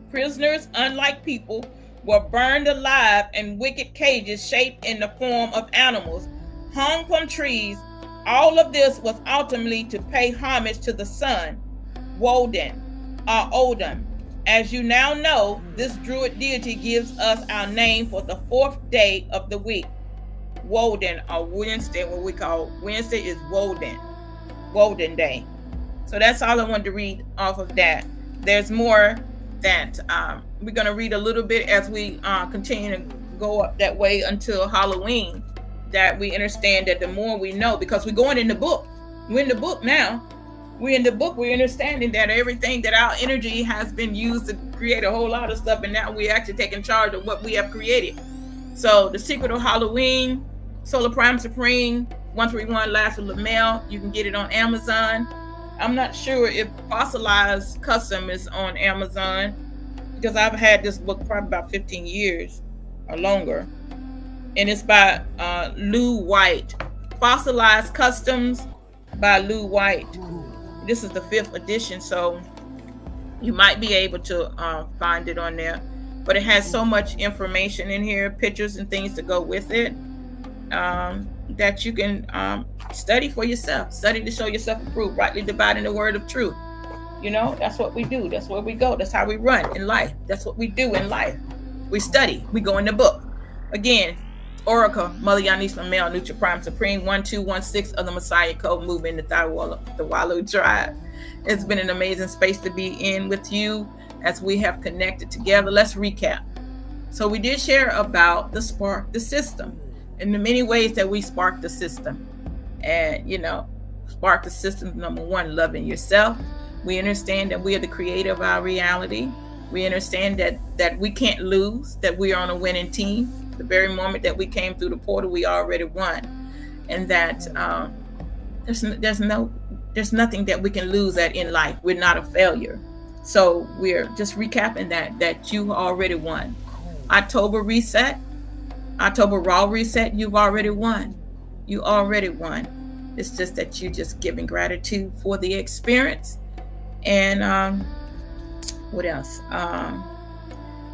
Prisoners, unlike people, were burned alive in wicked cages shaped in the form of animals, hung from trees. All of this was ultimately to pay homage to the sun, Woden, or Odin. As you now know, this druid deity gives us our name for the fourth day of the week, Woden, or Wednesday. What we call Wednesday is Woden Day. So that's all I wanted to read off of that. There's more that we're going to read a little bit as we continue to go up that way until Halloween, that we understand that the more we know, because we're going in the book. We're in the book now. We're in the book. We're understanding that everything, that our energy has been used to create a whole lot of stuff, and now we're actually taking charge of what we have created. So The Secret of Halloween, Solar Prime Supreme, 131 Last of Lamel. You can get it on Amazon. I'm not sure if Fossilized Custom is on Amazon, because I've had this book probably about 15 years or longer. And it's by Lou White. Fossilized Customs by Lou White. This is the 5th edition, so you might be able to find it on there. But it has so much information in here, pictures and things to go with it, that you can study for yourself. Study to show yourself approved, rightly dividing the word of truth. You know, that's what we do. That's where we go. That's how we run in life. That's what we do in life. We study. We go in the book. Again, Oracle, Mother Yanis Lamel, Nutra Prime Supreme, 1216 of the Messiah Code movement in the Walu tribe. It's been an amazing space to be in with you as we have connected together. Let's recap. So we did share about the spark, the system, and the many ways that we spark the system. And, you know, spark the system, number one, loving yourself. We understand that we are the creator of our reality. We understand that we can't lose, that we are on a winning team. The very moment that we came through the portal, we already won. And that there's nothing that we can lose at in life. We're not a failure. So we're just recapping that you already won. October reset, October raw reset, you've already won. You already won. It's just that you're just giving gratitude for the experience. And what else?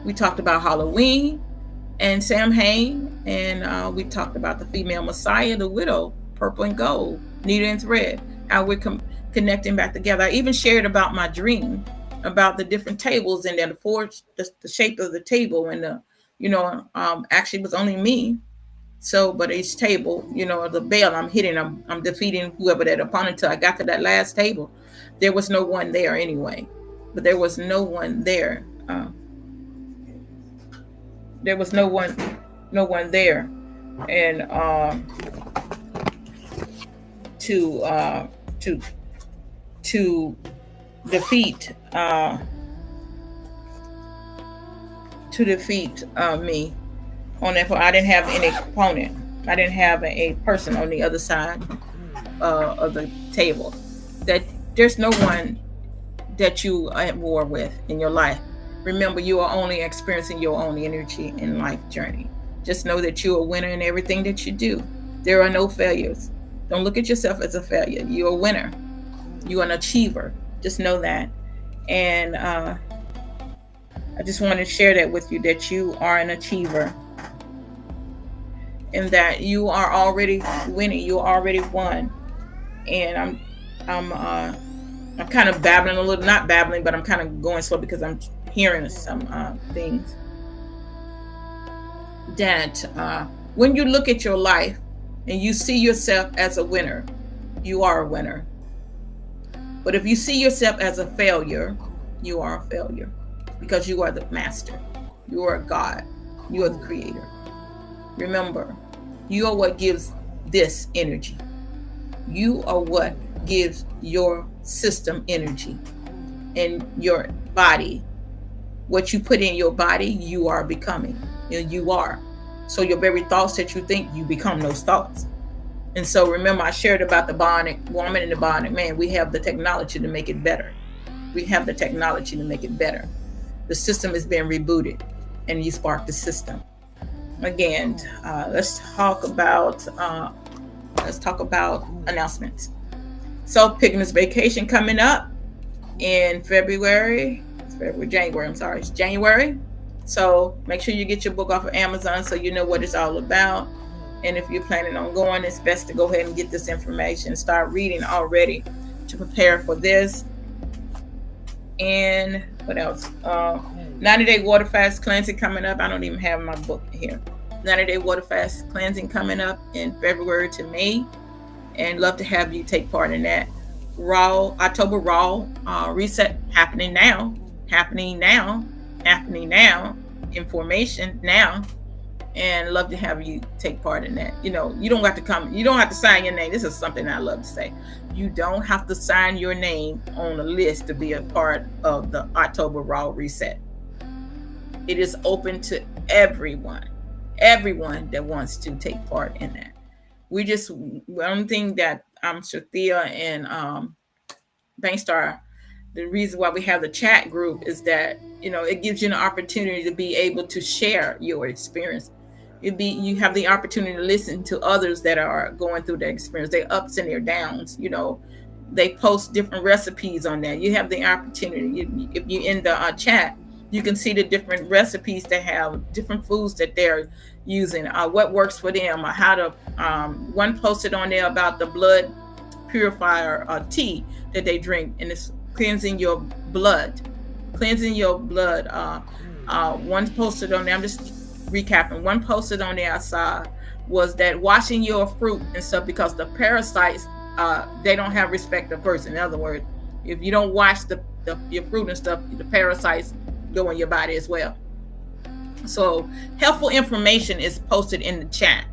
We talked about Halloween and Samhain, and we talked about the female Messiah, the widow, purple and gold, needle and thread, how we're connecting back together. I even shared about my dream, about the different tables and then the shape of the table, and actually it was only me. So, but each table, the bell I'm hitting, I'm defeating whoever that opponent till I got to that last table. There was no one there anyway, but there was no one there. There was no one there, and to defeat me on that. I didn't have any opponent. I didn't have a person on the other side of the table. That there's no one that you are at war with in your life. Remember, you are only experiencing your own energy in life journey. Just know that you're a winner in everything that you do. There are no failures. Don't look at yourself as a failure. You're a winner. You're an achiever. Just know that. And I just want to share that with you, that you are an achiever and that you are already winning. You already won. And I'm I'm kind of babbling a little, not babbling, but I'm kind of going slow because I'm hearing some things that when you look at your life and you see yourself as a winner, you are a winner. But if you see yourself as a failure, you are a failure, because you are the master. You are God. You are the creator. Remember, you are what gives this energy. You are what gives your system energy and your body. What you put in your body, you are becoming. You are. So your very thoughts that you think, you become those thoughts. And so remember, I shared about the bionic woman and the bionic man. We have the technology to make it better. We have the technology to make it better. The system is being rebooted, and you spark the system. Again, let's talk about announcements. So Pigman's vacation coming up in January. It's January. So make sure you get your book off of Amazon so you know what it's all about. And if you're planning on going, it's best to go ahead and get this information. Start reading already to prepare for this. And what else? 90-day water fast cleansing coming up. I don't even have my book here. 90-day water fast cleansing coming up in February to May. And love to have you take part in that. October Raw reset happening now. Information now. And love to have you take part in that. You don't have to come. You don't have to sign your name. This is something I love to say. You don't have to sign your name on a list to be a part of the October Raw reset. It is open to everyone that wants to take part in that. One thing that Shathia and Bankstar, the reason why we have the chat group is that, it gives you an opportunity to be able to share your experience. You have the opportunity to listen to others that are going through their experience, their ups and their downs. They post different recipes on there. You have the opportunity. If you're in the chat, you can see the different recipes that have different foods that they're using, what works for them, or how to. One posted on there about the blood purifier tea that they drink, and it's cleansing your blood. One posted on there, I'm just recapping. One posted on there I saw was that washing your fruit and stuff, because the parasites, they don't have respect of person. In other words, if you don't wash your fruit and stuff, the parasites go in your body as well. So helpful information is posted in the chat.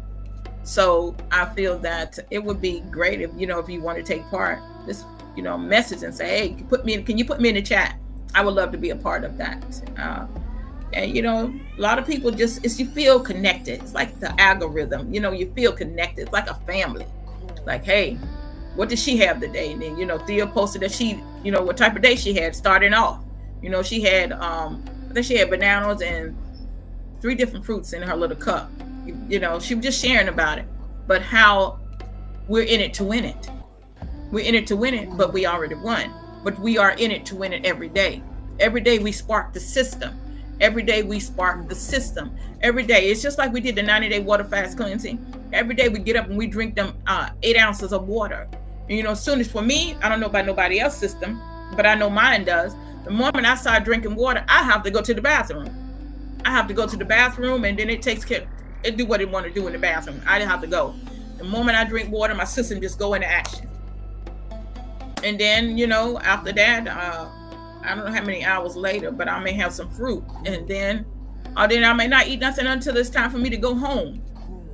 So I feel that it would be great if you want to take part, just message and say, hey, can you put me in the chat? I would love to be a part of that. And a lot of people you feel connected. It's like the algorithm, you feel connected. It's like a family. Like, hey, what did she have today? And then Thea posted that she, what type of day she had starting off. She had I think she had bananas and 3 different fruits in her little cup. She was just sharing about it. But how we're in it to win it. We're in it to win it, but we already won. But we are in it to win it every day. Every day we spark the system. Every day we spark the system. Every day. It's just like we did the 90-day water fast cleansing. Every day we get up and we drink them 8 ounces of water. And, as soon as for me, I don't know about nobody else's system, but I know mine does. The moment I start drinking water, I have to go to the bathroom. And then it takes care. It do what it want to do in the bathroom. I didn't have to go. The moment I drink water, my system just go into action. And then, after that, I don't know how many hours later, but I may have some fruit. And then I may not eat nothing until it's time for me to go home.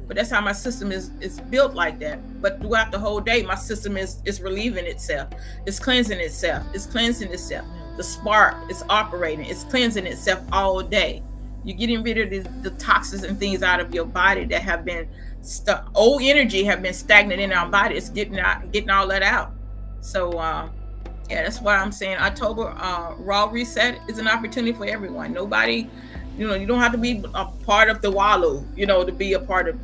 But that's how my system is built like that. But throughout the whole day, my system is relieving itself. It's cleansing itself. The spark is operating. It's cleansing itself all day. You're getting rid of the toxins and things out of your body that have been old energy have been stagnant in our body. It's getting all that out. So that's why I'm saying October Raw Reset is an opportunity for everyone. Nobody, you don't have to be a part of the wallow, to be a part of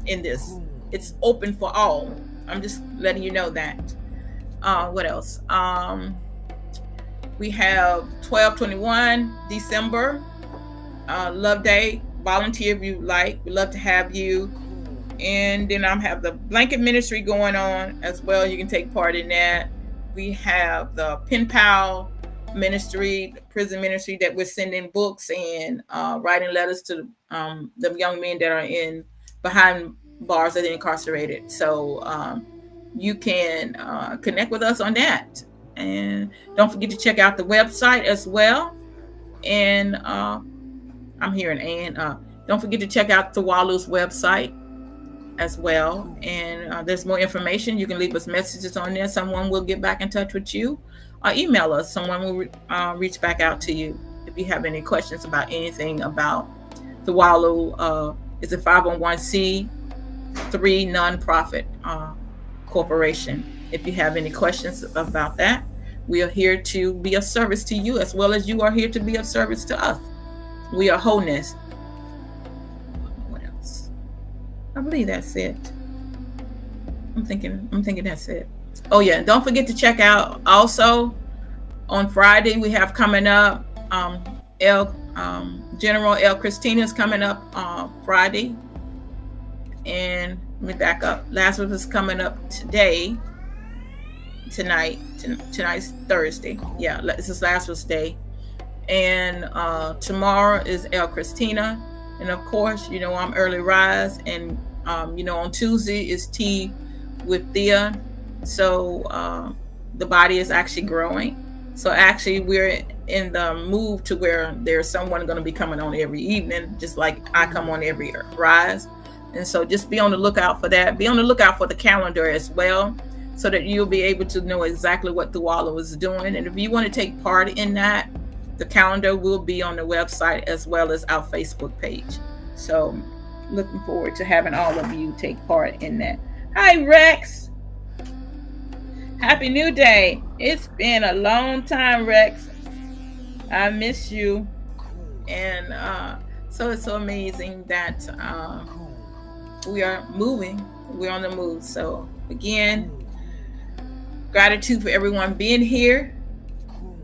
in this. It's open for all. I'm just letting you know that. What else? We have 12/21 December. Love Day. Volunteer if you like. We'd love to have you. And then I have the blanket ministry going on as well. You can take part in that. We have the Pen Pal ministry, prison ministry, that we're sending books and writing letters to the young men that are in behind bars that are incarcerated. So you can connect with us on that. And don't forget to check out the website as well. And I'm hearing don't forget to check out the Walu's website as well. And there's more information. You can leave us messages on there. Someone will get back in touch with you, or email us. Someone will reach back out to you if you have any questions about anything about the Walu. It's a 501c3 nonprofit corporation. If you have any questions about that, we are here to be of service to you, as well as you are here to be of service to us. We are wholeness. What else? I believe that's it. I'm thinking that's it. Oh yeah, don't forget to check out also on Friday we have coming up General El Cristina is coming up Friday. And let me back up. Lazarus is coming up tonight's Thursday. Yeah, this is Lazarus Day. And tomorrow is El Cristina. And of course, I'm early rise. And on Tuesday is Tea with Thea. So the body is actually growing. So actually we're in the move to where there's someone going to be coming on every evening, just like I come on every rise. And so just be on the lookout for that. Be on the lookout for the calendar as well, so that you'll be able to know exactly what the Walu is doing. And if you want to take part in that, the calendar will be on the website as well as our Facebook page. So looking forward to having all of you take part in that. Hi, Rex. Happy New Day. It's been a long time, Rex. I miss you. And so it's so amazing that we are moving. We're on the move. So again, gratitude for everyone being here.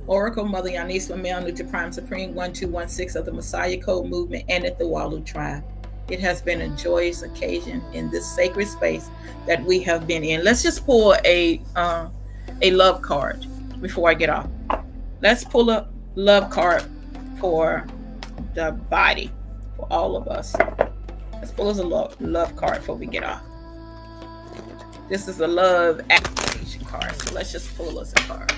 Oracle, Mother Yaniswa, Male Nutri Prime Supreme, 1216 of the Messiah Code Movement, and at the Walu Tribe. It has been a joyous occasion in this sacred space that we have been in. Let's just pull a love card before I get off. Let's pull a love card for the body, for all of us. Let's pull us a love card before we get off. This is a love activation card. So let's just pull us a card.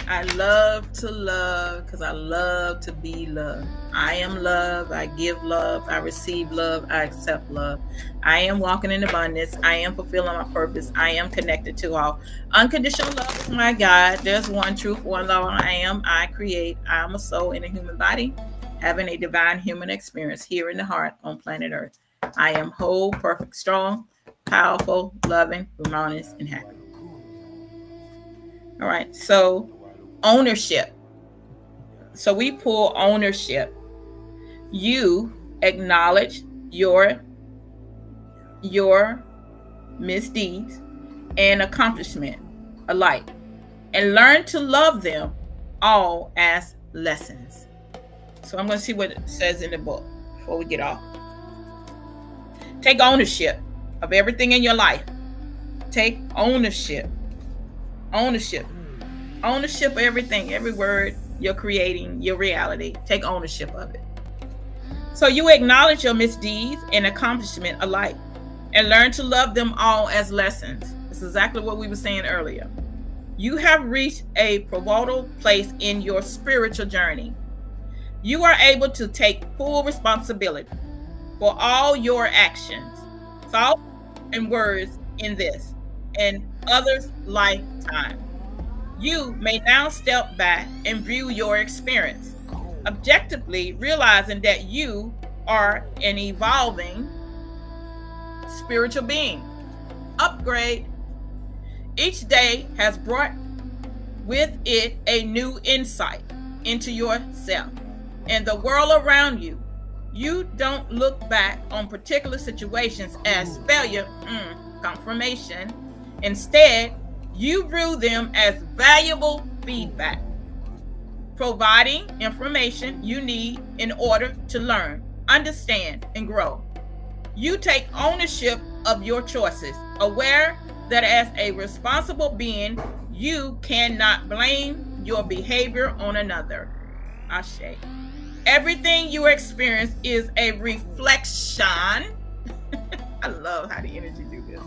I love to love because I love to be loved. I am love. I give love. I receive love. I accept love. I am walking in abundance. I am fulfilling my purpose. I am connected to all. Unconditional love is my God. There's one truth, one love. I create. I am a soul in a human body, having a divine human experience here in the heart on planet Earth. I am whole, perfect, strong, powerful, loving, harmonious, and happy. All right. So ownership. So we pull ownership. You acknowledge your misdeeds and accomplishment alike, and learn to love them all as lessons. So I'm going to see what it says in the book before we get off. Take ownership of everything in your life. Take ownership. Ownership of everything, every word you're creating, your reality. Take ownership of it. So you acknowledge your misdeeds and accomplishment alike, and learn to love them all as lessons. This is exactly what we were saying earlier. You have reached a pivotal place in your spiritual journey. You are able to take full responsibility for all your actions, thoughts, and words in this and others' lifetime. You may now step back and view your experience, objectively realizing that you are an evolving spiritual being. Upgrade. Each day has brought with it a new insight into yourself and the world around you. You don't look back on particular situations as failure, confirmation. Instead, you view them as valuable feedback, providing information you need in order to learn, understand, and grow. You take ownership of your choices, aware that as a responsible being, you cannot blame your behavior on another. Ashe. Everything you experience is a reflection. I love how the energy do this.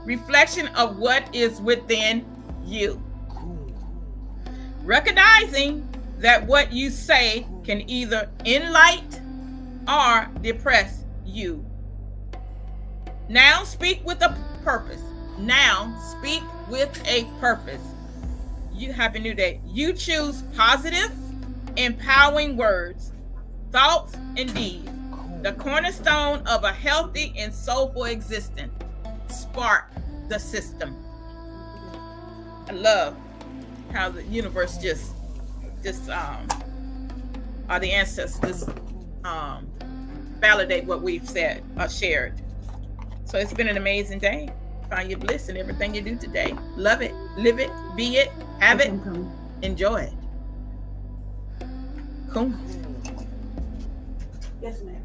Reflection of what is within you. Recognizing that what you say can either enlighten or depress you. Now speak with a purpose. Now speak with a purpose. You have a new day. You choose positive, empowering words, thoughts, and deeds. The cornerstone of a healthy and soulful existence. Spark the system. I love how the universe just or the ancestors validate what we've said or shared. So it's been an amazing day. Find your bliss in everything you do today. Love it, live it, be it, have it, enjoy it. Cool. Yes, ma'am.